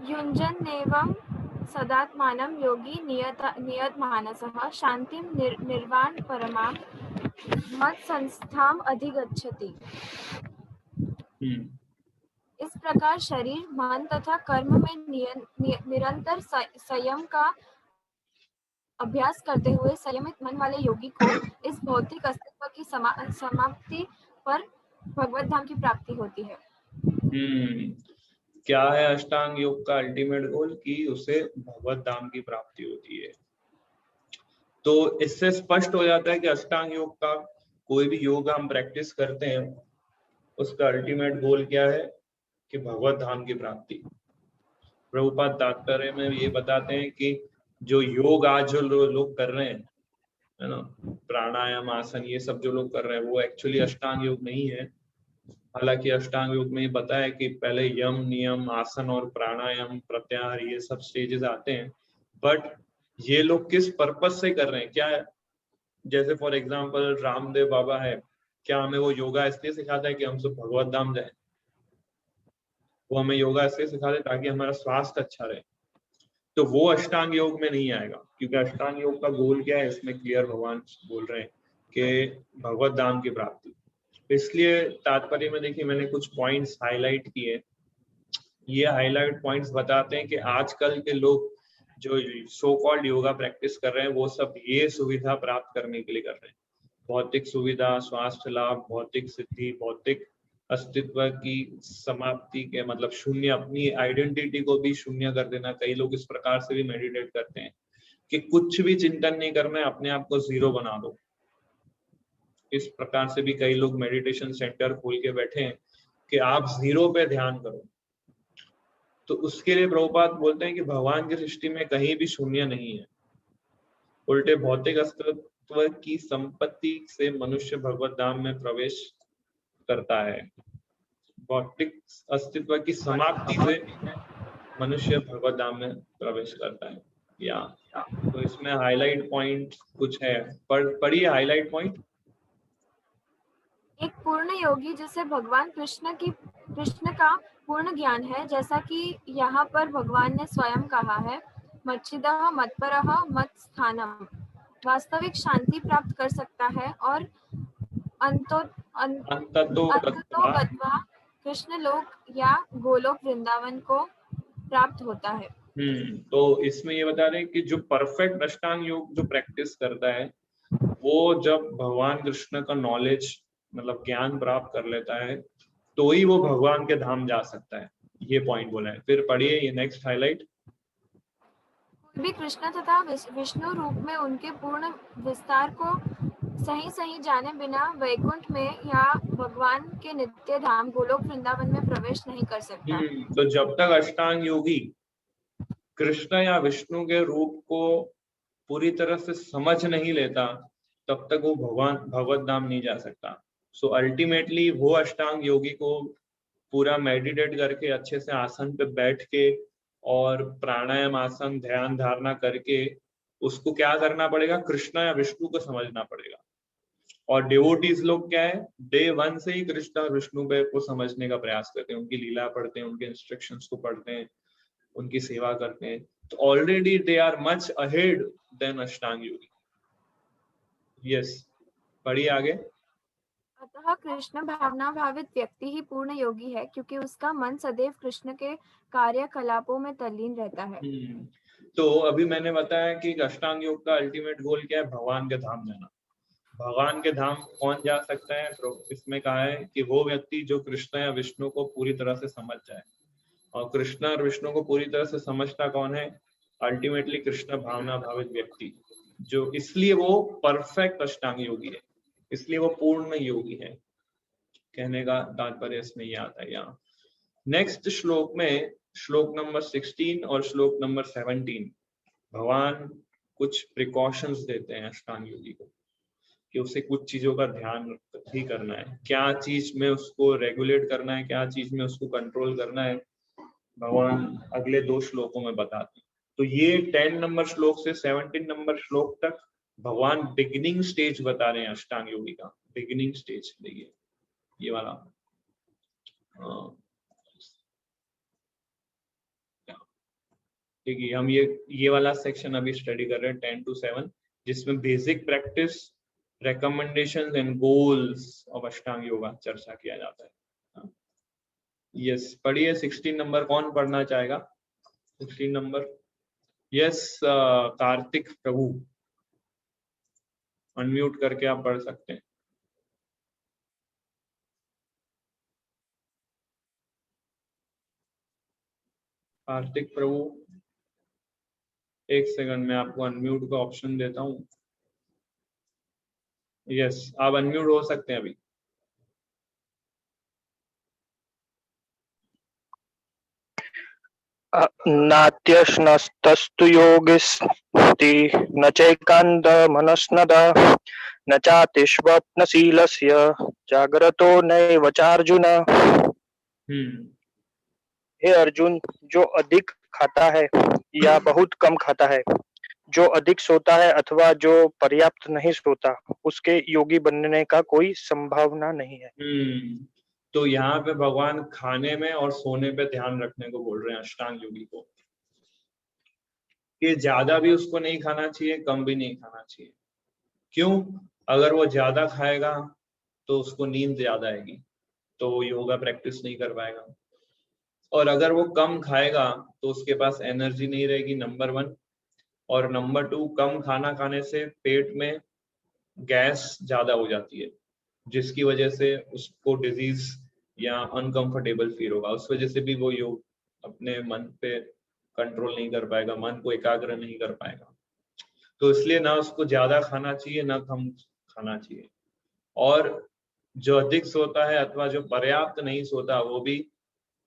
युञ्जन्नेवं सदात्मानं योगी नियतमानसः शान्तिं निर्वाण परमां मत्संस्थाम् अधिगच्छति। इस प्रकार शरीर, मन तथा कर्म में निरंतर संयम का अभ्यास करते हुए संयमित मन वाले योगी को इस भौतिक अस्तित्व की समाप्ति पर भगवत धाम की प्राप्ति होती है। क्या है अष्टांग योग का अल्टीमेट गोल? कि उसे भगवत धाम की प्राप्ति होती है। तो इससे स्पष्ट हो जाता है कि अष्टांग योग का कोई भी योग हम प्रैक्टिस करते हैं उसका अल्टीमेट गोल क्या है? कि भगवत धाम की प्राप्ति। प्रभुपाद तात्पर्य में ये बताते हैं कि जो योग आज जो लोग कर रहे हैं, है ना, प्राणायाम, आसन, ये सब जो लोग कर रहे हैं वो एक्चुअली अष्टांग योग नहीं है। हालांकि अष्टांग योग में ये बताया कि पहले यम, नियम, आसन और प्राणायाम, प्रत्याहार, ये सब स्टेजेस आते हैं, बट ये लोग किस पर्पस से कर रहे हैं? क्या जैसे फॉर एग्जांपल रामदेव बाबा है, क्या हमें वो योगा इसलिए सिखाता है कि हम सब भगवत धाम जाए? वो हमें योगा इसलिए सिखाते ताकि हमारा स्वास्थ्य अच्छा रहे। तो वो अष्टांग योग में नहीं आएगा, क्योंकि अष्टांग योग का गोल क्या है इसमें क्लियर भगवान बोल रहे हैं कि भगवत धाम की प्राप्ति। इसलिए तात्पर्य में देखिए मैंने कुछ पॉइंट्स हाईलाइट किए। ये हाईलाइट पॉइंट्स बताते हैं कि आजकल के लोग जो सो कॉल्ड योगा प्रैक्टिस कर रहे हैं वो सब ये सुविधा प्राप्त करने के लिए कर रहे हैं भौतिक सुविधा, स्वास्थ्य लाभ, भौतिक सिद्धि, भौतिक अस्तित्व की समाप्ति के मतलब शून्य, अपनी आइडेंटिटी को भी शून्य कर देना। कई लोग इस प्रकार से भी मेडिटेट करते हैं कि कुछ भी चिंतन नहीं करना है, अपने आप को जीरो बना दो। इस प्रकार से भी कई लोग मेडिटेशन सेंटर खोल के बैठे हैं कि आप जीरो पे ध्यान करो। तो उसके लिए प्रभुपाद बोलते हैं कि भगवान की सृष्टि में कहीं भी शून्य नहीं है, उल्टे भौतिक अस्तित्व की संपत्ति से मनुष्य भगवत धाम में प्रवेश करता है। भौतिक अस्तित्व की समाप्ति से मनुष्य भगवत धाम में प्रवेश करता है। या तो इसमें हाईलाइट पॉइंट कुछ है, पढ़िए हाईलाइट पॉइंट। एक पूर्ण योगी जिसे भगवान कृष्ण का पूर्ण ज्ञान है, जैसा कि यहाँ पर भगवान ने स्वयं कहा है, मच्चिदः मत्परः मत्स्थानम, वास्तविक शांति प्राप्त कर सकता है और अंततो गत्वा कृष्ण लोक या गोलोक वृंदावन को प्राप्त होता है। तो इसमें ये बता रहे हैं कि जो परफेक्ट अष्टांग योग जो प्रैक्टिस करता है, वो जब भगवान कृष्ण का नॉलेज मतलब ज्ञान प्राप्त कर लेता है तो ही वो भगवान के धाम जा सकता है। ये पॉइंट बोला है। फिर पढ़िए ये नेक्स्ट हाईलाइट। भी कृष्ण तथा विष्णु रूप में उनके पूर्ण विस्तार को सही जाने बिना वैकुंठ में या भगवान के नित्य धाम गोलोक वृंदावन में प्रवेश नहीं कर सकता। तो जब तक अष्टांग योगी कृष्ण या विष्णु के रूप को पूरी तरह से समझ नहीं लेता, तब तक वो भगवत धाम नहीं जा सकता। सो अल्टीमेटली वो अष्टांग योगी को पूरा मेडिटेट करके अच्छे से आसन पे बैठ के और प्राणायाम आसन ध्यान धारणा करके उसको क्या करना पड़ेगा, कृष्ण या विष्णु को समझना पड़ेगा। और डिवोटीज लोग क्या है, डे 1 से ही कृष्ण और विष्णु को समझने का प्रयास करते हैं, उनकी लीला पढ़ते हैं, उनके इंस्ट्रक्शंस को पढ़ते हैं, उनकी सेवा करते हैं। तो already they are much ahead then Ashtanga yogi. Yes, पढ़िए आगे। अतः कृष्ण भावना भावित व्यक्ति ही पूर्ण योगी है, क्योंकि उसका मन सदैव कृष्ण के कार्यकलापों में तल्लीन रहता है। तो अभी मैंने बताया कि अष्टांग योग का अल्टीमेट गोल क्या है, भगवान के धाम जाना। भगवान के धाम कौन जा सकता है, तो इसमें कहा है कि वो व्यक्ति जो कृष्ण या विष्णु को पूरी तरह से समझ जाए। और कृष्ण और विष्णु को पूरी तरह से समझता कौन है, अल्टीमेटली कृष्ण भावना भावित व्यक्ति, जो इसलिए वो परफेक्ट अष्टांग योगी है, इसलिए वो पूर्ण योगी है। कहने का तात्पर्य इसमें ये आता है। यहाँ नेक्स्ट श्लोक में, श्लोक नंबर 16 और श्लोक नंबर 17, भगवान कुछ प्रिकॉशंस देते हैं अष्टांग योगी को कि उसे कुछ चीजों का ध्यान ही करना है, क्या चीज में उसको रेगुलेट करना है, क्या चीज में उसको कंट्रोल करना है, भगवान अगले 2 श्लोकों में बताते हैं। तो ये 10 नंबर श्लोक से 17 नंबर श्लोक तक भगवान बिगिनिंग स्टेज बता रहे हैं अष्टांग योगी का। बिगिनिंग स्टेज देखिए ये वाला, ठीक है। हम ये वाला सेक्शन अभी स्टडी कर रहे हैं 10 to 7, जिसमें basic practice, recommendations and goals of अष्टांग योगा चर्चा किया जाता है। यस, पढ़िए 16 नंबर। कौन पढ़ना चाहेगा 16 नंबर? यस, कार्तिक प्रभु, अनम्यूट करके आप पढ़ सकते हैं। कार्तिक प्रभु, एक सेकंड में आपको अनम्यूट का ऑप्शन देता हूं। यस, आप अनम्यूट हो सकते हैं अभी। नात्यश्नस्तस्तु योगिस्ति न चैकान्त मनस्नद न चातिस्वप्नशीलस्य जागरतो नैव चार्जुन। हे अर्जुन, जो अधिक खाता है या बहुत कम खाता है, जो अधिक सोता है अथवा जो पर्याप्त नहीं सोता, उसके योगी बनने का कोई संभावना नहीं है। तो यहाँ पे भगवान खाने में और सोने पे ध्यान रखने को बोल रहे हैं अष्टांग योगी को, कि ज्यादा भी उसको नहीं खाना चाहिए, कम भी नहीं खाना चाहिए। क्यों? अगर वो ज्यादा खाएगा तो उसको नींद ज्यादा आएगी, तो वो योगा प्रैक्टिस नहीं कर पाएगा। और अगर वो कम खाएगा तो उसके पास एनर्जी नहीं रहेगी, नंबर 1। और नंबर 2, कम खाना खाने से पेट में गैस ज्यादा हो जाती है, जिसकी वजह से उसको डिजीज या अनकंफर्टेबल फील होगा। उस वजह से भी वो योग अपने मन पे कंट्रोल नहीं कर पाएगा, मन को एकाग्र नहीं कर पाएगा। तो इसलिए ना उसको ज्यादा खाना चाहिए ना कम खाना चाहिए। और जो अधिक सोता है अथवा जो पर्याप्त नहीं सोता वो भी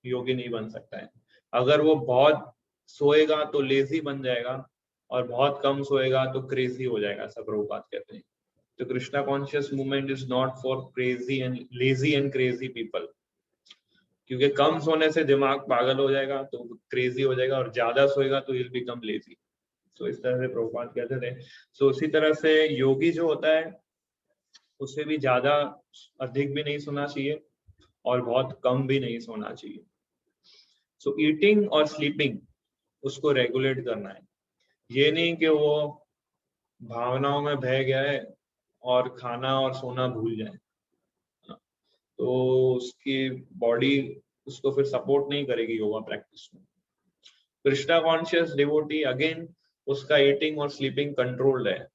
योगी नहीं बन सकता है। अगर वो बहुत सोएगा तो लेजी बन जाएगा और बहुत कम सोएगा तो क्रेजी हो जाएगा, ऐसा प्रभुपाद कहते हैं। तो Krishna conscious movement is not for crazy and lazy and crazy people, क्योंकि कम सोने से दिमाग पागल हो जाएगा तो क्रेजी हो जाएगा, और ज्यादा सोएगा तो विल बिकम लेजी। तो इस तरह से प्रभुपाद कहते थे। सो उसी तरह से योगी जो होता है उसे भी ज्यादा अधिक भी नहीं सोना चाहिए और बहुत कम भी नहीं सोना चाहिए। सो ईटिंग और स्लीपिंग उसको रेगुलेट करना है। ये नहीं कि वो भावनाओं में बह गया है और खाना और सोना भूल जाए, तो उसकी बॉडी उसको फिर सपोर्ट नहीं करेगी योगा प्रैक्टिस में। कृष्णा कॉन्शियस डिवोटी अगेन उसका ईटिंग और स्लीपिंग कंट्रोल्ड है,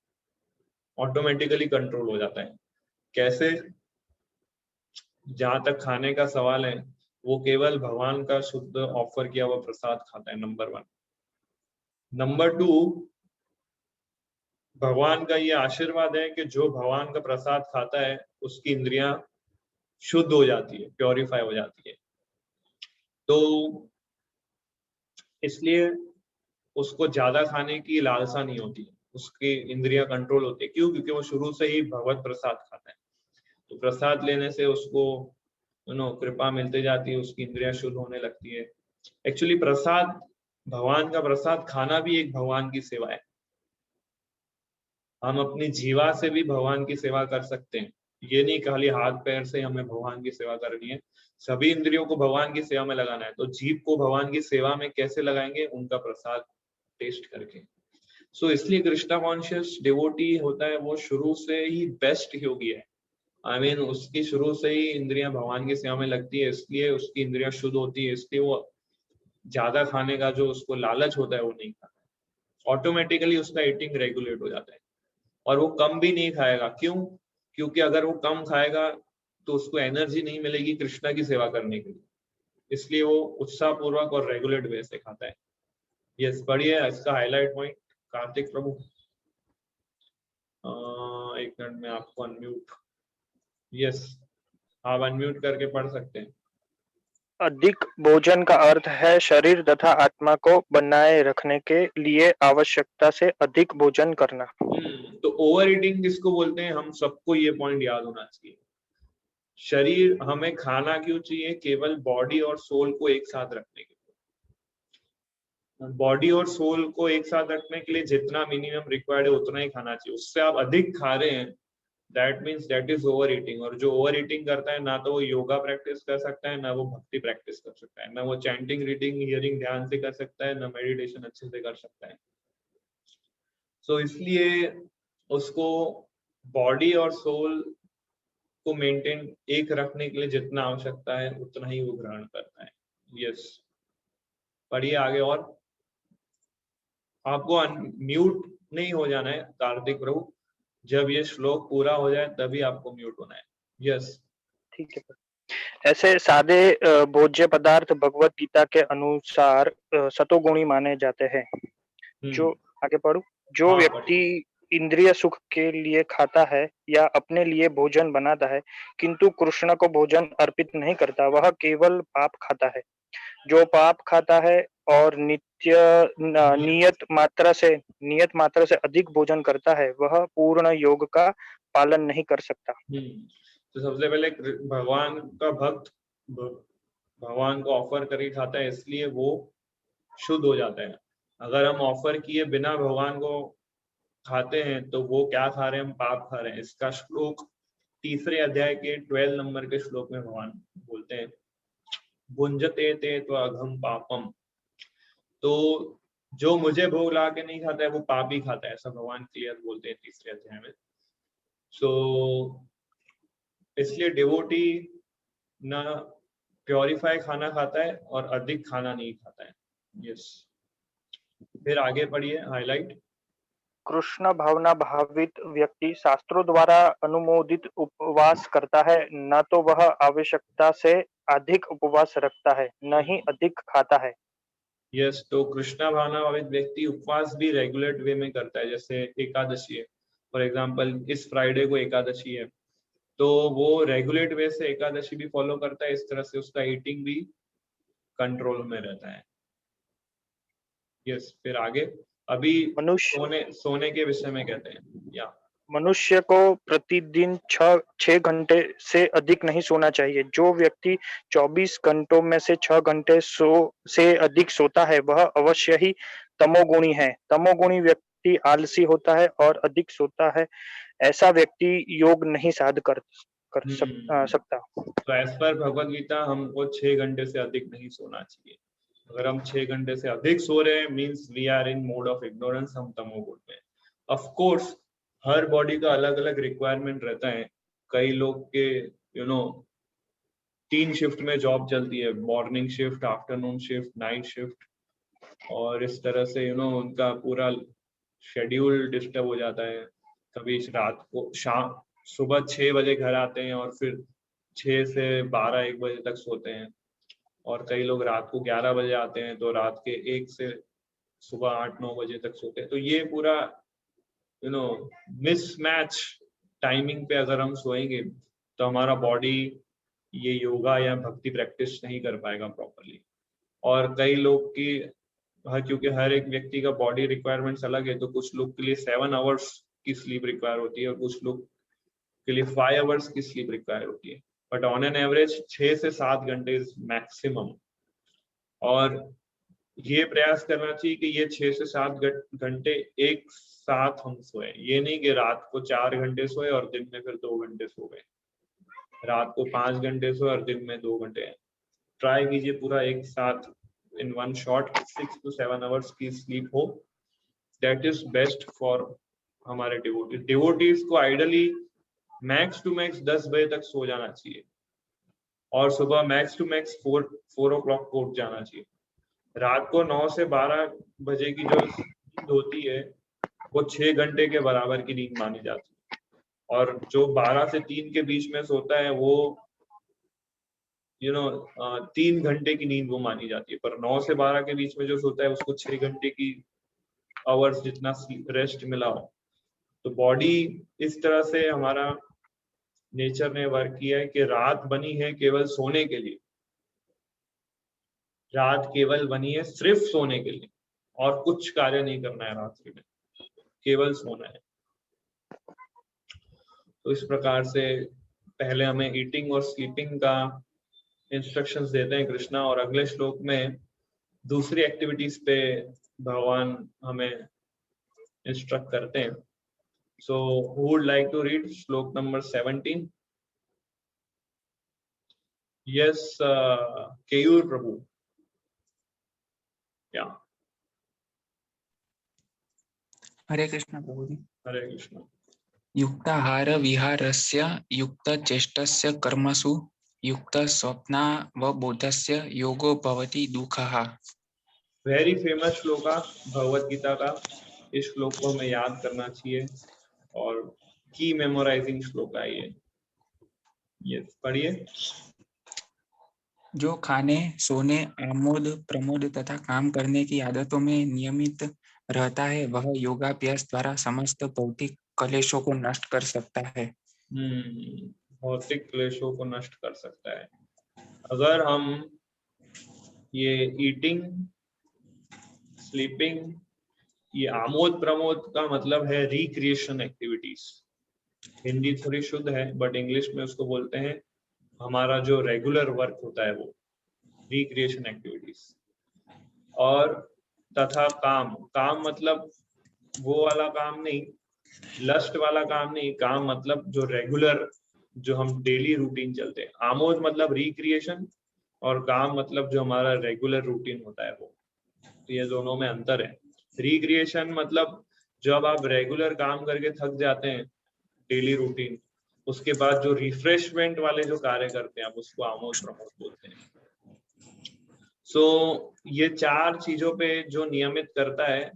ऑटोमेटिकली कंट्रोल हो जाता है। कैसे? जहां तक खाने का सवाल है, वो केवल भगवान का शुद्ध ऑफर किया हुआ प्रसाद खाता है, नंबर 1। नंबर 2, भगवान का ये आशीर्वाद है कि जो भगवान का प्रसाद खाता है उसकी इंद्रियां शुद्ध हो जाती है, प्योरीफाई हो जाती है। तो इसलिए उसको ज्यादा खाने की लालसा नहीं होती, उसकी इंद्रियां कंट्रोल होती है। क्यों? क्योंकि वो शुरू से ही भगवत प्रसाद खाता है। तो प्रसाद लेने से उसको कृपा मिलते जाती है, उसकी इंद्रियां शुद्ध होने लगती है। एक्चुअली प्रसाद, भगवान का प्रसाद खाना भी एक भगवान की सेवा है। हम अपनी जीवा से भी भगवान की सेवा कर सकते हैं। ये नहीं खाली हाथ पैर से हमें भगवान की सेवा करनी है, सभी इंद्रियों को भगवान की सेवा में लगाना है। तो जीव को भगवान की सेवा में कैसे लगाएंगे? उनका प्रसाद टेस्ट करके। सो इसलिए कृष्णा कॉन्शियस डिवोटी होता है वो शुरू से ही बेस्ट योगी है। आई मीन उसकी शुरू से ही इंद्रियां भगवान की सेवा में लगती है, इसलिए उसकी इंद्रियां शुद्ध होती है, इसलिए वो ज्यादा खाने का जो उसको लालच होता है वो नहीं खाता है। ऑटोमेटिकली उसका ईटिंग रेगुलेट हो जाता है और वो कम भी नहीं खाएगा। क्यों? क्योंकि अगर वो कम खाएगा तो उसको एनर्जी नहीं मिलेगी कृष्णा की सेवा करने के लिए, इसलिए वो उत्साह पूर्वक और रेगुलेट वे से खाता है। यस, बढ़िया, इसका हाईलाइट पॉइंट कार्तिक प्रभु। एक मिनट में आपको अनम्यूट, यस आप अनम्यूट करके पढ़ सकते हैं। अधिक भोजन का अर्थ है शरीर तथा आत्मा को बनाए रखने के लिए आवश्यकता से अधिक भोजन करना। तो ओवर ईटिंग किसको बोलते हैं? हम सबको ये पॉइंट याद होना चाहिए। शरीर हमें खाना क्यों चाहिए? केवल बॉडी और सोल को एक साथ रखने के लिए। बॉडी और सोल को एक साथ रखने के लिए जितना मिनिमम रिक्वायर्ड है उतना ही खाना चाहिए। उससे आप अधिक खा रहे हैं, that means that is over eating. और जो ओवर ईटिंग करता है ना तो वो योगा प्रैक्टिस कर सकता है, ना वो भक्ति प्रैक्टिस कर सकता है, ना वो चैंटिंग, रीडिंग, हियरिंग ध्यान से कर सकता है, ना मेडिटेशन अच्छे से कर सकता है। सो इसलिए उसको बॉडी और सोल को मेंटेन एक रखने के लिए जितना आवश्यकता है उतना ही वो ग्रहण करता है। यस, पढ़िए आगे। और आपको म्यूट नहीं हो जाना है कार्तिक प्रभु, जब ये श्लोक पूरा हो जाए तभी आपको म्यूट होना है। यस, ठीक है। ऐसे सादे भोज्य पदार्थ भगवत गीता के अनुसार सतोगुणी माने जाते हैं। जो आगे पढ़ू, जो व्यक्ति इंद्रिय सुख के लिए खाता है या अपने लिए भोजन बनाता है किंतु कृष्ण को भोजन अर्पित नहीं करता, वह केवल पाप खाता है। जो पाप खाता है और नियत मात्रा से अधिक भोजन करता है, वह पूर्ण योग का पालन नहीं कर सकता। तो सबसे पहले भगवान का भक्त भगवान को ऑफर करके खाता है, इसलिए वो शुद्ध हो जाता है। अगर हम ऑफर किए बिना भगवान को खाते हैं तो वो क्या खा रहे हैं? हम पाप खा रहे हैं। इसका श्लोक 3 अध्याय के 12 नंबर के श्लोक में भगवान बोलते हैं, भुंजते ते त्वघम पापम। तो जो मुझे भोग ला के नहीं खाता है वो पाप ही खाता है, ऐसा भगवान क्लियर बोलते हैं 3 अध्याय में। सो इसलिए डिवोटी ना प्योरीफाई खाना खाता है और अधिक खाना नहीं खाता है। यस, फिर आगे पढ़िए हाईलाइट। कृष्ण भावना भावित व्यक्ति शास्त्रों द्वारा अनुमोदित उपवास करता है, न तो वह आवश्यकता से अधिक उपवास रखता है, न ही अधिक खाता है। यस, तो कृष्णा भावना भावित व्यक्ति उपवास भी रेगुलेट वे में करता है। जैसे एकादशी है, फॉर एग्जांपल इस फ्राइडे को एकादशी है, तो वो रेगुलेट वे से एकादशी भी फॉलो करता है। इस तरह से उसका ईटिंग भी कंट्रोल में रहता है। यस, फिर आगे अभी मनुष्य सोने के विषय में कहते हैं। या मनुष्य को प्रतिदिन 6 घंटे से अधिक नहीं सोना चाहिए। जो व्यक्ति 24 घंटों में से 6 घंटे से अधिक सोता है, वह अवश्य ही तमोगुणी है। तमोगुणी व्यक्ति आलसी होता है और अधिक सोता है। ऐसा व्यक्ति योग नहीं साध कर सकता। तो एज पर भगवद गीता हमको 6 घंटे से अधिक नहीं सोना चाहिए। अगर हम 6 घंटे से अधिक सो रहे हैं means we are in mode of ignorance, हम तमोगुण में। ऑफ कोर्स हर बॉडी का अलग अलग रिक्वायरमेंट रहता है। कई लोग के 3 शिफ्ट में जॉब चलती है, morning shift, afternoon shift, night shift, और इस तरह से उनका पूरा शेड्यूल डिस्टर्ब हो जाता है। कभी रात को सुबह 6 बजे घर आते हैं और फिर 6 से 12-1 बजे तक सोते हैं, और कई लोग रात को 11 बजे आते हैं तो रात के 1 से सुबह 8-9 बजे तक सोते हैं। तो ये पूरा मिसमैच टाइमिंग पे अगर हम सोएंगे तो हमारा बॉडी ये योगा या भक्ति प्रैक्टिस नहीं कर पाएगा प्रॉपरली। और कई लोग की क्योंकि हर एक व्यक्ति का बॉडी रिक्वायरमेंट्स अलग है, तो कुछ लोग के लिए 7 आवर्स की स्लीप रिक्वायर होती है और कुछ लोग के लिए 5 आवर्स की स्लीप रिक्वायर होती है। बट ऑन एन एवरेज 6 से 7 घंटे मैक्सिमम। और ये प्रयास करना चाहिए कि ये 6 से 7 घंटे एक साथ हम सोए। ये नहीं कि रात को 4 घंटे सोए और दिन में फिर 2 घंटे सो गए, रात को 5 घंटे सोए और दिन में 2 घंटे। ट्राई कीजिए पूरा एक साथ in one shot 6 to 7 hours की स्लीप हो। दैट इज बेस्ट फॉर हमारे डिवोटीज को आइडियली मैक्स टू मैक्स 10 बजे तक सो जाना चाहिए और सुबह मैक्स टू मैक्स 4 o'clock को उठ जाना चाहिए। रात को 9 से 12 बजे की जो नींद होती है वो 6 घंटे के बराबर की नींद मानी जाती है, और जो 12 से 3 के बीच में सोता है वो 3 घंटे की नींद वो मानी जाती है। पर 9 से 12 के बीच में जो सोता है उसको 6 घंटे की आवर्स जितना रेस्ट मिला हो। तो बॉडी इस तरह से हमारा नेचर ने वर्क किया है कि रात बनी है केवल सोने के लिए। रात केवल बनी है सिर्फ सोने के लिए, और कुछ कार्य नहीं करना है रात्रि में, केवल सोना है। तो इस प्रकार से पहले हमें ईटिंग और स्लीपिंग का इंस्ट्रक्शंस देते हैं कृष्णा, और अगले श्लोक में दूसरी एक्टिविटीज पे भगवान हमें इंस्ट्रक्ट करते हैं। So who would like to read shloka number 17? Yes, Keyur Prabhu. या हरे कृष्ण प्रभु जी। हरे कृष्ण। युक्ताहार विहारस्य युक्तचेष्टस्य कर्मसु युक्त स्वप्नावबोधस्य योगो भवति दुःखः। वेरी फेमस श्लोक भगवत गीता का। इस श्लोक को हमें याद करना चाहिए और की मेमोराइजिंग श्लोक है ये। यस, पढ़िए। जो खाने, सोने, आमोद प्रमोद तथा काम करने की आदतों में नियमित रहता है वह योगाभ्यास द्वारा समस्त भौतिक क्लेशों को नष्ट कर सकता है। भौतिक क्लेशों को नष्ट कर सकता है। अगर हम ये ईटिंग, स्लीपिंग, ये आमोद प्रमोद का मतलब है रिक्रिएशन एक्टिविटीज। हिंदी थोड़ी शुद्ध है बट इंग्लिश में उसको बोलते हैं हमारा जो रेगुलर वर्क होता है वो रिक्रिएशन एक्टिविटीज। और तथा काम मतलब वो वाला काम नहीं, लस्ट वाला काम नहीं, काम मतलब जो रेगुलर, जो हम डेली रूटीन चलते हैं। आमोद मतलब रिक्रिएशन और काम मतलब जो हमारा रेगुलर रूटीन होता है वो। तो ये दोनों में अंतर है। रिक्रिएशन मतलब जब आप रेगुलर काम करके थक जाते हैं डेली रूटीन, उसके बाद जो रिफ्रेशमेंट वाले जो कार्य करते हैं आप उसको आमोद प्रमोद बोलते हैं। सो ये 4 चीजों पे जो नियमित करता है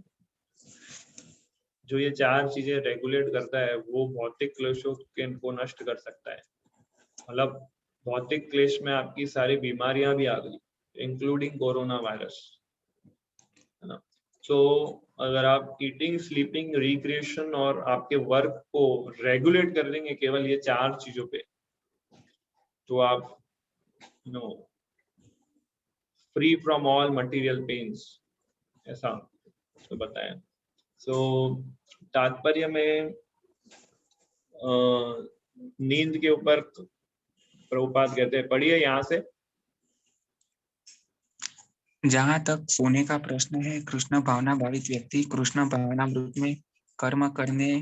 जो ये 4 चीजें रेगुलेट करता है वो भौतिक क्लेशों को नष्ट कर सकता है। मतलब भौतिक क्लेश में आपकी सारी बीमारियां भी आ गई, इंक्लूडिंग कोरोना वायरस, है ना। सो अगर आप ईटिंग, स्लीपिंग, रिक्रिएशन और आपके वर्क को रेगुलेट कर देंगे केवल ये 4 चीजों पे, तो आप free from all material pains, ऐसा तो बताया। सो तात्पर्य में नींद के ऊपर प्रभुपाद कहते हैं, पढ़िए यहाँ से। जहाँ तक सोने का प्रश्न है, कृष्ण भावना भावित व्यक्ति कृष्ण भावनामृत में कर्म करने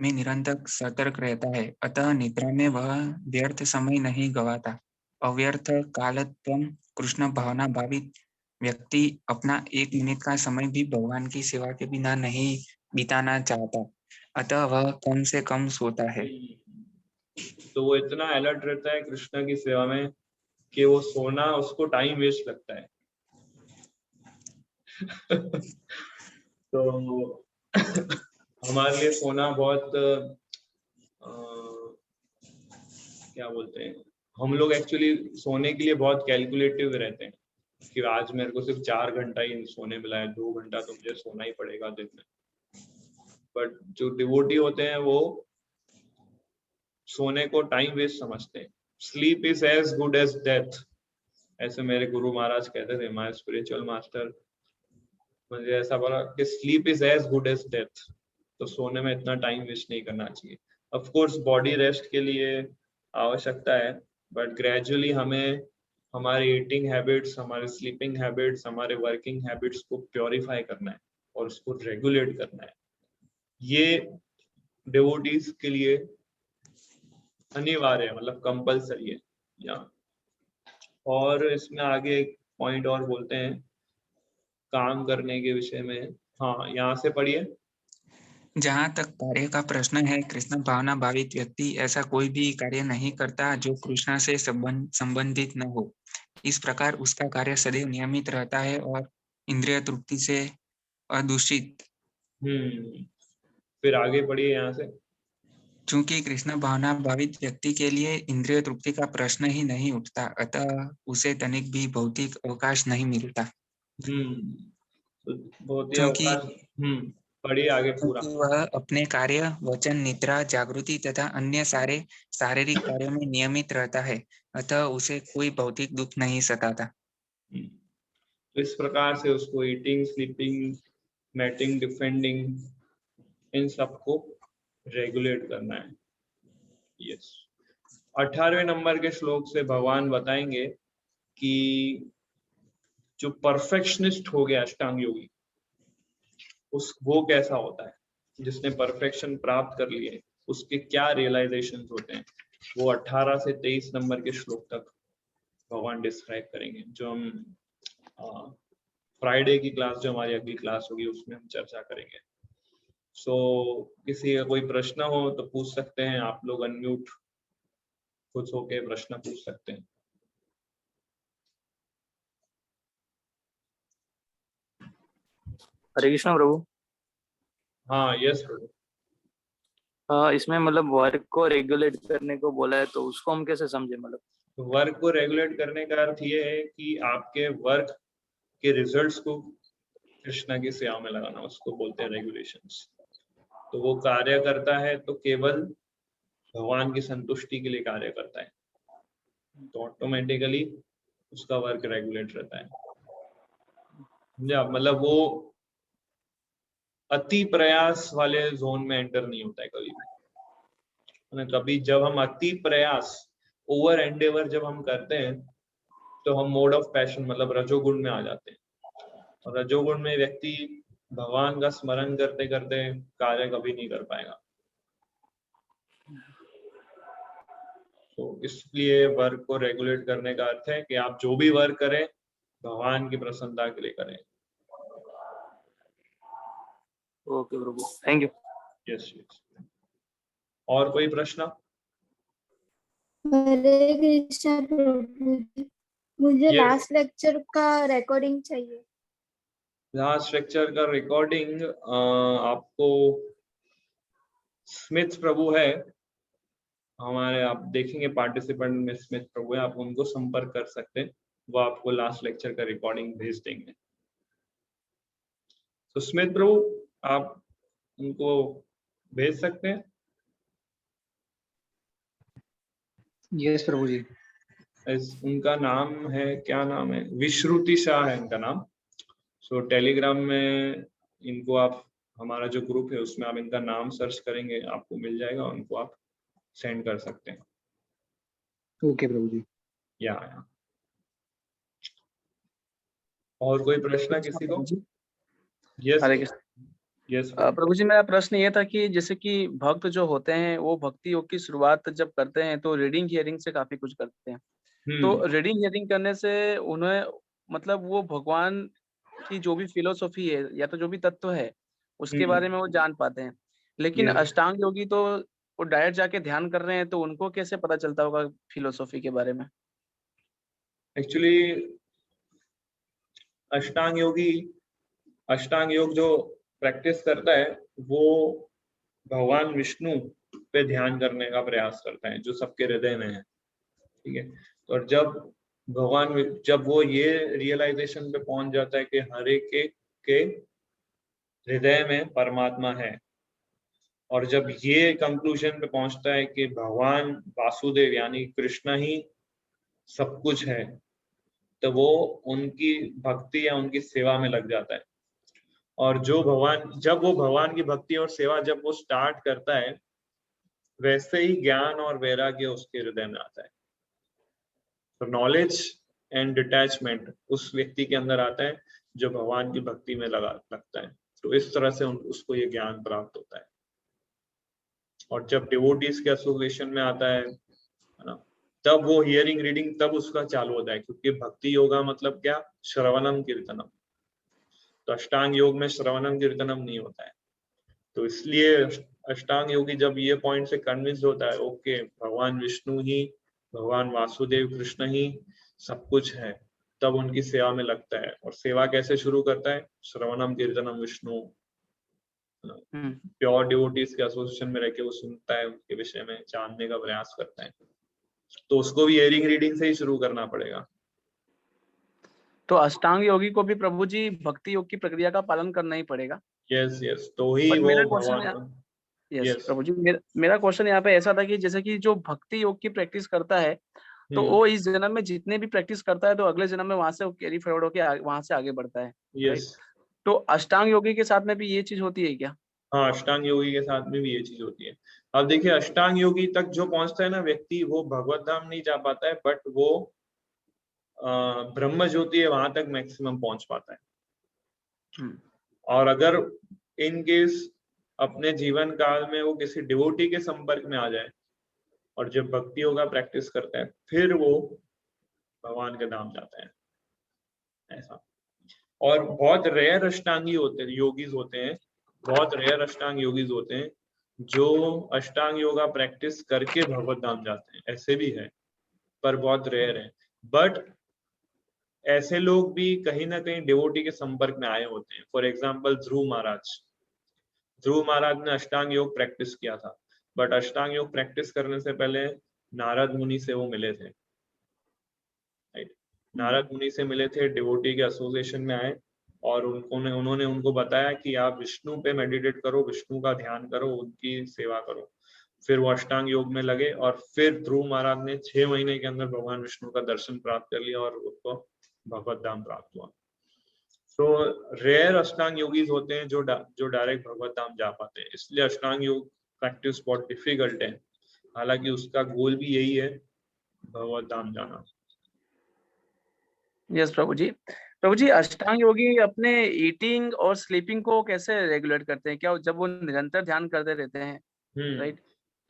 में निरंतर सतर्क रहता है, अतः निद्रा में वह व्यर्थ समय नहीं गवाता। अव्यर्थ कालत्वम कृष्ण भावना भावित व्यक्ति अपना 1 मिनट का समय भी भगवान की सेवा के बिना नहीं बिताना चाहता, अतः वह कम से कम सोता है। तो वो इतना अलर्ट रहता है कृष्ण की सेवा में कि वो सोना उसको टाइम वेस्ट लगता है। तो हमारे लिए सोना बहुत क्या बोलते हैं, हम लोग एक्चुअली सोने के लिए बहुत कैलकुलेटिव रहते हैं कि आज मेरे को सिर्फ 4 घंटा ही सोने मिला है, 2 घंटा तो मुझे सोना ही पड़ेगा दिन में। बट जो डिवोटी होते हैं वो सोने को टाइम वेस्ट समझते हैं। Sleep is as good as death, ऐसे मेरे गुरु महाराज कहते थे, माय स्पिरिचुअल मास्टर मुझे ऐसा बोला कि sleep is as good as death. तो सोने में इतना टाइम वेस्ट नहीं करना चाहिए। ऑफ कोर्स बॉडी रेस्ट के लिए आवश्यकता है, बट ग्रेजुअली हमें हमारे ईटिंग हैबिट्स, हमारे स्लीपिंग हैबिट्स, हमारे वर्किंग हैबिट्स को प्योरीफाई करना है और उसको रेगुलेट करना है। ये डिवोटीज के लिए अनिवार्य है, मतलब कंपलसरी है यहाँ। और इसमें आगे एक पॉइंट और बोलते हैं काम करने के विषय में। हाँ, यहाँ से पढ़िए। जहाँ तक कार्य का प्रश्न है, कृष्ण भावना भावित व्यक्ति ऐसा कोई भी कार्य नहीं करता जो कृष्ण से संबंधित न हो। इस प्रकार उसका कार्य सदैव नियमित रहता है और इंद्रिय तृप्ति से अदूषित। फिर आगे पढ़िए यहाँ से। चूंकि कृष्ण भावना भावित व्यक्ति के लिए इंद्रिय तृप्ति का प्रश्न ही नहीं उठता, अतः उसे तनिक भी भौतिक अवकाश नहीं मिलता। भौतिक क्योंकि अवकाश, पढ़िए आगे पूरा। वह अपने कार्य, वचन, निद्रा, जागृति तथा अन्य सारे शारीरिक कार्यों में नियमित रहता है, अतः उसे कोई भौतिक दुख नहीं सताता। तो इस प्रकार से उसको ईटिंग, स्लीपिंग, मैटिंग, डिफेंडिंग, इन सबको रेगुलेट करना है। यस। 18वें नंबर के श्लोक से भगवान बताएंगे कि जो परफेक्शनिस्ट हो गया अष्टांग योगी, वो कैसा होता है, जिसने परफेक्शन प्राप्त कर लिए उसके क्या रियलाइजेशंस होते हैं, वो 18 से 23 नंबर के श्लोक तक भगवान डिस्क्राइब करेंगे, जो हम फ्राइडे की क्लास, जो हमारी अगली क्लास होगी, उसमें हम चर्चा करेंगे। सो किसी का कोई प्रश्न हो तो पूछ सकते हैं आप लोग, अनम्यूट खुद होके प्रश्न पूछ सकते हैं। हरे कृष्ण प्रभु। हाँ, यस प्रभु। इसमें मतलब वर्क को रेगुलेट करने को बोला है, तो उसको हम कैसे समझे? मतलब वर्क को रेगुलेट करने का अर्थ ये है कि आपके वर्क के रिजल्ट्स को कृष्णा की सेवा में लगाना, उसको बोलते हैं रेगुलेशंस। तो वो कार्य करता है तो केवल भगवान की संतुष्टि के लिए कार्य करता है, तो ऑटोमेटिकली उसका वर्क रेगुलेट रहता है। मतलब वो अति प्रयास वाले जोन में एंटर नहीं होता है कभी भी। कभी जब हम अति प्रयास, ओवर एंडेवर जब हम करते हैं, तो हम मोड ऑफ पैशन मतलब रजोगुण में आ जाते हैं, और रजोगुण में व्यक्ति भगवान का स्मरण करते करते कार्य कभी नहीं कर पाएगा। तो इसलिए वर्क को रेगुलेट करने का अर्थ है कि आप जो भी वर्क करें भगवान की प्रसन्नता के लिए करें। Okay Prabhu, thank you. Yes yes. और कोई प्रश्न? हरे कृष्णा प्रभु जी, मुझे Yes. लास्ट लेक्चर का रिकॉर्डिंग चाहिए। लास्ट लेक्चर का रिकॉर्डिंग आपको स्मिथ प्रभु है हमारे, आप देखेंगे पार्टिसिपेंट में स्मिथ प्रभु है, आप उनको संपर्क कर सकते हैं, वो आपको लास्ट लेक्चर का रिकॉर्डिंग भेज देंगे। तो स्मिथ प्रभु आप उनको भेज सकते हैं। यस प्रभु जी। उनका नाम है, क्या नाम है, विश्रुति शाह है इनका नाम। सो टेलीग्राम में इनको आप, हमारा जो ग्रुप है उसमें आप इनका नाम सर्च करेंगे, आपको मिल जाएगा, उनको आप सेंड कर सकते हैं। ओके प्रभु जी। या और कोई प्रश्न किसी को? यस हरे कृष्ण। यस प्रभु जी, मेरा प्रश्न ये था कि जैसे कि भक्त जो होते हैं वो भक्ति योग की शुरुआत जब करते हैं तो रीडिंग हियरिंग से काफी कुछ करते हैं। तो रीडिंग हियरिंग करने से उन्हें मतलब वो भगवान की जो भी फिलोसॉफी है या तो जो भी तत्व है उसके बारे में वो जान पाते हैं। लेकिन Yes. अष्टांग योगी तो वो डायरेक्ट जाके ध्यान कर रहे हैं, तो उनको कैसे पता चलता होगा फिलोसॉफी के बारे में? एक्चुअली अष्टांग योग जो प्रैक्टिस करता है वो भगवान विष्णु पे ध्यान करने का प्रयास करता है, जो सबके हृदय में है। ठीक है, और जब वो ये रियलाइजेशन पे पहुंच जाता है कि हर एक के हृदय में परमात्मा है, और जब ये कंक्लूजन पे पहुंचता है कि भगवान वासुदेव यानी कृष्ण ही सब कुछ है, तो वो उनकी भक्ति या उनकी सेवा में लग जाता है। और जब वो भगवान की भक्ति और सेवा जब वो स्टार्ट करता है, वैसे ही ज्ञान और वैराग्य उसके हृदय में आता है। तो नॉलेज एंड डिटैचमेंट उस व्यक्ति के अंदर आता है जो भगवान की भक्ति में लगता है। तो इस तरह से उसको ये ज्ञान प्राप्त होता है। और जब डिवोटीज के एसोसिएशन में आता है ना, तब वो हियरिंग रीडिंग तब उसका चालू होता है, क्योंकि भक्ति योगा मतलब क्या, श्रवणम कीर्तनम। तो अष्टांग योग में श्रवणम कीर्तनम नहीं होता है। तो इसलिए अष्टांग योगी जब ये पॉइंट से कन्विंस होता है, ओके भगवान विष्णु ही, भगवान वासुदेव कृष्ण ही सब कुछ है, तब उनकी सेवा में लगता है। और सेवा कैसे शुरू करता है, श्रवणम कीर्तनम विष्णु, प्योर डिवोटीज के एसोसिएशन में रहकर वो सुनता है, उनके विषय में जानने का प्रयास करता है। तो उसको भी हियरिंग रीडिंग से ही शुरू करना पड़ेगा। तो अष्टांग योगी को भी प्रभु जी भक्ति योग की प्रक्रिया का पालन करना ही पड़ेगा। यस यस, तो ही वो भगवान। यस प्रभु जी, मेरा क्वेश्चन यहाँ पे ऐसा था कि जैसे कि जो भक्ति योग की प्रैक्टिस करता है तो वो इस जन्म में जितने भी प्रैक्टिस करता है तो अगले जन्म में वहां से कैरी फॉरवर्ड होकर वहां से आगे बढ़ता है। यस। तो अष्टांग योगी के साथ में भी ये चीज होती है क्या? हाँ, अष्टांग योगी के साथ में भी ये चीज होती है। अब देखिए, अष्टांग योगी तक जो पहुंचता है ना व्यक्ति, वो भगवत धाम नहीं जा पाता है, बट वो ब्रह्म ज्योति है वहां तक मैक्सिमम पहुंच पाता है। और अगर इन केस अपने जीवन काल में वो किसी डिवोटी के संपर्क में आ जाए और जब भक्ति योगा प्रैक्टिस करता है, फिर वो भगवान के धाम जाता है, ऐसा। और बहुत रेयर अष्टांगी होते हैं, योगीज होते हैं, बहुत रेयर अष्टांग योगीज होते हैं जो अष्टांग योगा प्रैक्टिस करके भगवत धाम जाते हैं, ऐसे भी है पर बहुत रेयर है। बट ऐसे लोग भी कहीं ना कहीं डिवोटी के संपर्क में आए होते हैं। फॉर एग्जाम्पल ध्रुव महाराज ने अष्टांग योग प्रैक्टिस किया था, बट अष्टांग योग प्रैक्टिस करने से पहले नारद मुनि से वो मिले थे। नारद मुनि से मिले थे, डिवोटी के एसोसिएशन में आए और उन्होंने उनको बताया कि आप विष्णु पे मेडिटेट करो, विष्णु का ध्यान करो, उनकी सेवा करो। फिर वो अष्टांग योग में लगे और फिर ध्रुव महाराज ने 6 महीने के अंदर भगवान विष्णु का दर्शन प्राप्त कर लिया और उनको भगवत धाम प्राप्त हुआ। तो रेयर अष्टांग योगीज होते हैं जो डायरेक्ट भगवत धाम जा पाते हैं। इसलिए अष्टांग योग प्रैक्टिस बहुत डिफिकल्ट है, हालांकि उसका गोल भी यही है, भगवत धाम जाना। यस प्रभु जी, अष्टांग योगी अपने ईटिंग और स्लीपिंग को कैसे रेगुलेट करते हैं? क्या जब वो निरंतर ध्यान करते रहते हैं, राइट?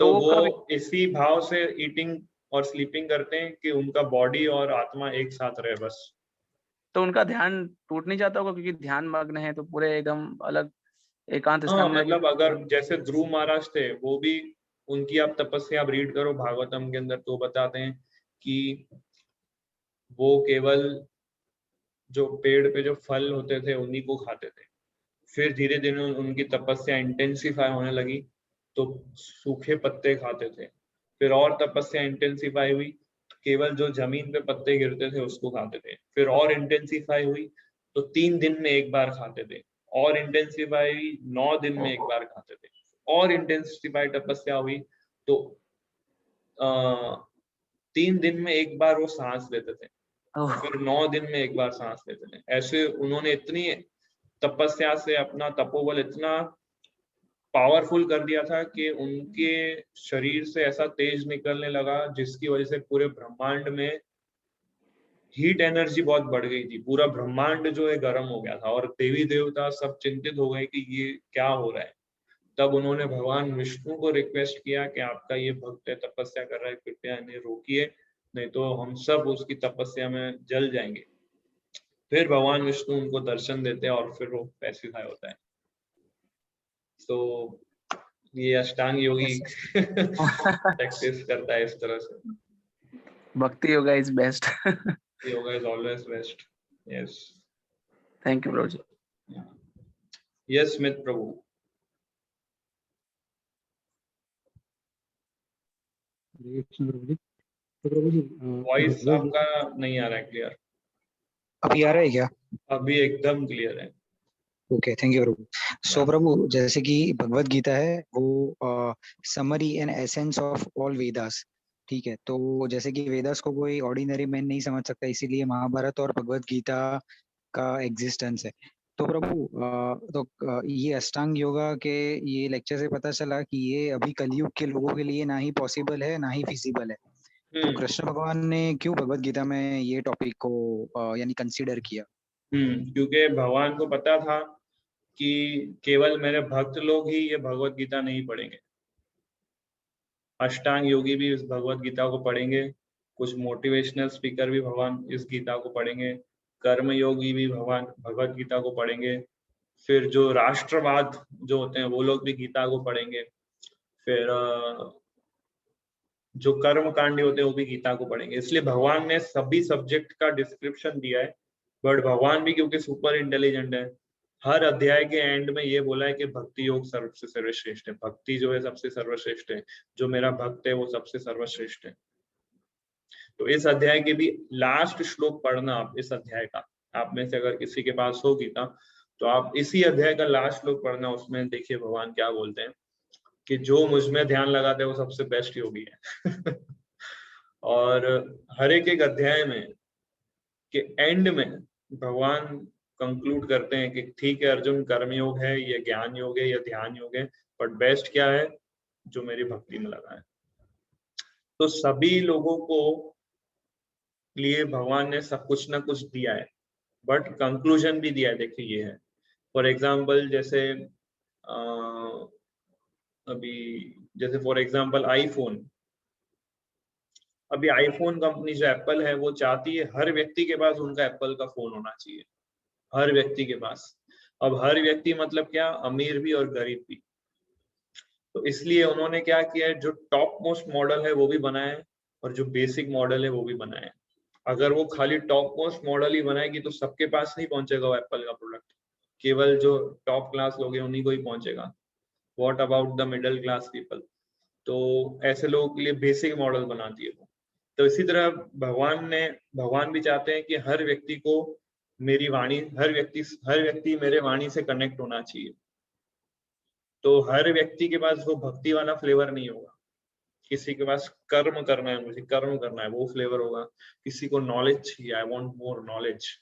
तो वो इसी भाव से ईटिंग और स्लीपिंग करते हैं कि उनका बॉडी और आत्मा एक साथ रहे बस। तो उनका ध्यान टूट नहीं जाता होगा क्योंकि ध्यान मग्न है, तो पूरे एकदम अलग एकांत स्थान में। मतलब अगर जैसे ध्रुव महाराज थे, वो भी, उनकी आप तपस्या आप रीड करो भागवतम के अंदर, तो बताते हैं कि वो केवल जो पेड़ पे जो फल होते थे उन्हीं को खाते थे। फिर धीरे धीरे उनकी तपस्या इंटेंसिफाई होने लगी तो सूखे पत्ते खाते थे। फिर और तपस्या इंटेंसिफाई हुई, केवल जो जमीन पे पत्ते गिरते थे उसको खाते थे। फिर और इंटेंसिफाई हुई तो 3 दिन में एक बार खाते थे। और इंटेंसिफाई हुई 9 दिन में एक बार खाते थे। और इंटेंसिफाई तपस्या हुई तो 3 दिन में एक बार वो सांस लेते थे। फिर 9 दिन में एक बार सांस लेते थे। ऐसे उन्होंने इतनी तपस्या से अपना तपोबल इतना पावरफुल कर दिया था कि उनके शरीर से ऐसा तेज निकलने लगा जिसकी वजह से पूरे ब्रह्मांड में हीट एनर्जी बहुत बढ़ गई थी। पूरा ब्रह्मांड जो है गर्म हो गया था और देवी देवता सब चिंतित हो गए कि ये क्या हो रहा है। तब उन्होंने भगवान विष्णु को रिक्वेस्ट किया कि आपका ये भक्त है, तपस्या कर रहा है, कृपया इन्हें रोकिए, नहीं तो हम सब उसकी तपस्या में जल जाएंगे। फिर भगवान विष्णु उनको दर्शन देते हैं और फिर वो पैसिफाई होता है। तो ये अष्टांग योगी प्रैक्टिस करता है इस तरह से। Bhakti yoga is best. Yoga is always best. Yes. Thank you, Prabhuji. Yeah. Yes, Smith Prabhu. तो प्रभु जी वॉइस आपका नहीं आ रहा है क्लियर। अभी आ रहा है क्या? अभी एकदम क्लियर है। ओके, थैंक यू प्रभु। सो प्रभु, जैसे कि भगवत गीता है वो summary and essence of all Vedas, ठीक है। तो जैसे कि वेदास को कोई ऑर्डिनरी मैन नहीं समझ सकता, इसीलिए महाभारत और भगवत गीता का एग्जिस्टेंस है। तो प्रभु ये अष्टांग योगा के ये लेक्चर से पता चला कि ये अभी कलयुग के लोगों के लिए ना ही पॉसिबल है ना ही फिजिबल है। तो कृष्ण भगवान ने क्यों भगवत गीता में ये टॉपिक को यानी कंसीडर किया? क्योंकि भगवान को पता था कि केवल मेरे भक्त लोग ही ये भगवत गीता नहीं पढ़ेंगे। अष्टांग योगी भी इस भगवत गीता को पढ़ेंगे, कुछ मोटिवेशनल स्पीकर भी भगवान इस गीता को पढ़ेंगे, कर्म योगी भी भगवान भगवत गीता को पढ़ेंगे, फिर जो राष्ट्रवाद जो होते हैं वो लोग भी गीता को पढ़ेंगे, फिर जो कर्म कांडी होते हैं वो भी गीता को पढ़ेंगे। इसलिए भगवान ने सभी सब्जेक्ट का डिस्क्रिप्शन दिया है। बट भगवान भी क्योंकि सुपर इंटेलिजेंट है, हर अध्याय के एंड में ये बोला है कि भक्ति योग सबसे सर्वश्रेष्ठ है, भक्ति जो है सबसे सर्वश्रेष्ठ है, जो मेरा भक्त है वो सबसे सर्वश्रेष्ठ है। तो इस अध्याय के भी लास्ट श्लोक पढ़ना आप, इस अध्याय का, आप में से अगर किसी के पास हो गीता तो आप इसी अध्याय का लास्ट श्लोक पढ़ना। उसमें देखिए भगवान क्या बोलते हैं कि जो मुझ में ध्यान लगाते हैं वो सबसे बेस्ट योगी है। और हर एक अध्याय में के एंड में भगवान कंक्लूड करते हैं कि ठीक है अर्जुन, कर्म योग है, ये ज्ञान योग है, ये ध्यान योग है, बट बेस्ट क्या है, जो मेरी भक्ति में लगा है। तो सभी लोगों को लिए भगवान ने सब कुछ ना कुछ दिया है, बट कंक्लूजन भी दिया है। देखिए ये है, फॉर एग्जाम्पल जैसे फॉर एग्जाम्पल आईफोन। अभी आईफोन कंपनी जो एप्पल है वो चाहती है हर व्यक्ति के पास उनका एप्पल का फोन होना चाहिए, हर व्यक्ति के पास। अब हर व्यक्ति मतलब क्या, अमीर भी और गरीब भी। तो इसलिए उन्होंने क्या किया है, जो टॉप मोस्ट मॉडल है वो भी बनाया है और जो बेसिक मॉडल है वो भी बनाया है। अगर वो खाली टॉप मोस्ट मॉडल ही बनाएगी तो सबके पास नहीं पहुंचेगा वो एप्पल का प्रोडक्ट, केवल जो टॉप क्लास लोग हैं उन्हीं को ही पहुंचेगा। What about the middle class people? तो ऐसे लोगों के लिए बेसिक मॉडल बनाती है वो। तो इसी तरह भगवान भी चाहते हैं कि हर व्यक्ति को मेरी वाणी, हर व्यक्ति मेरे वाणी से कनेक्ट होना चाहिए। तो हर व्यक्ति के पास वो भक्ति वाला फ्लेवर नहीं होगा, किसी के पास कर्म करना है, मुझे कर्म करना है, वो फ्लेवर होगा। किसी को नॉलेज चाहिए, आई वांट मोर नॉलेज,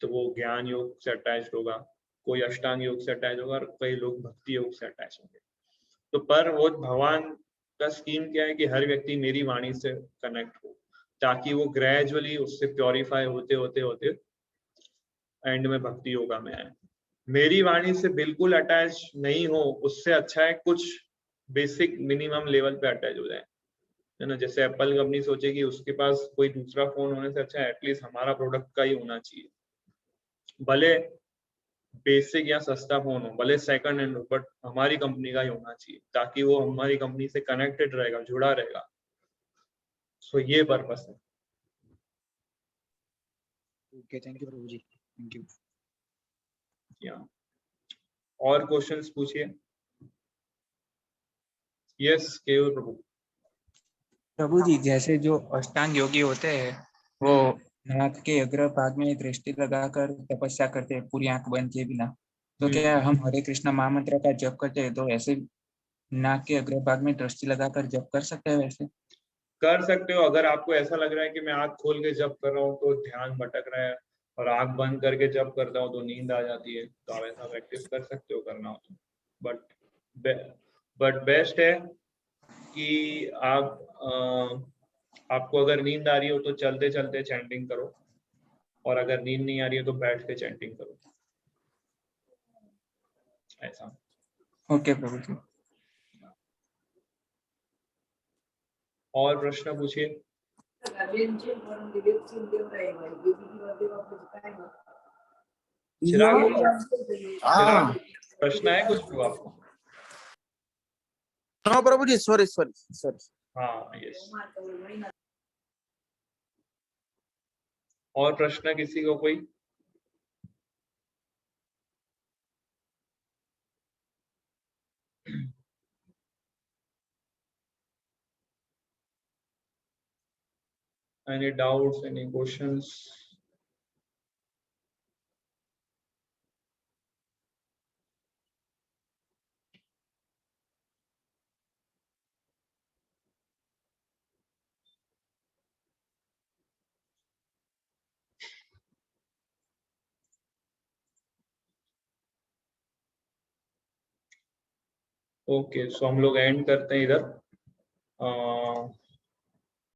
तो वो ज्ञान योग से अटैच होगा, कोई अष्टांग योग से अटैच होगा और कई लोग भक्ति योग से अटैच होंगे। तो पर वो भगवान का स्कीम क्या है कि हर व्यक्ति मेरी वाणी से कनेक्ट हो, ताकि वो ग्रेजुअली उससे प्योरीफाई होते होते होते एंड में भक्ति योगा में आए। मेरी वाणी से बिल्कुल अटैच नहीं हो, उससे अच्छा है कुछ बेसिक मिनिमम लेवल पे अटैच हो जाए, है ना। जैसे एप्पल कंपनी सोचे कि उसके पास कोई दूसरा फोन होने से अच्छा है एटलीस्ट हमारा प्रोडक्ट का ही होना चाहिए, भले बेसिक या सस्ता फोन हो, भले सेकंड हैंड हो, बट हमारी कंपनी का ही होना चाहिए, ताकि वो हमारी कंपनी से कनेक्टेड रहेगा, जुड़ा रहेगा। सो ये पर्पस है। Okay, thank you Prabhu ji, thank you. या और क्वेश्चंस पूछिए। यस केवल प्रभु। प्रभु जी, जैसे जो अष्टांग योगी होते हैं वो नाक के अग्र भाग में दृष्टि लगाकर तपस्या करते हैं पूरी आंख बंद किए बिना, तो क्या हम हरे कृष्ण महामंत्र का जप करते हैं तो ऐसे नाक के अग्र भाग में दृष्टि लगाकर जप कर सकते हैं? वैसे कर सकते हो। अगर आपको ऐसा लग रहा है कि मैं आंख खोल के जप कर रहा हूँ तो ध्यान भटक रहा है और आंख बंद करके जप करता हूँ तो नींद आ जाती है, तो आप ऐसा प्रैक्टिस कर सकते हो करना हो तो। बट बेस्ट है कि आपको अगर नींद आ रही हो तो चलते चलते चैंटिंग करो, और अगर नींद नहीं आ रही है तो बैठ के चैंटिंग करो, ऐसा। ओके प्रभु जी। और प्रश्न पूछिए। चिराग प्रश्न है कुछ तो आपको? हाँ प्रभु जी, सॉरी। हाँ यस। और प्रश्न किसी को कोई? Any doubts, any questions? Okay, so हम लोग एंड करते हैं इधर।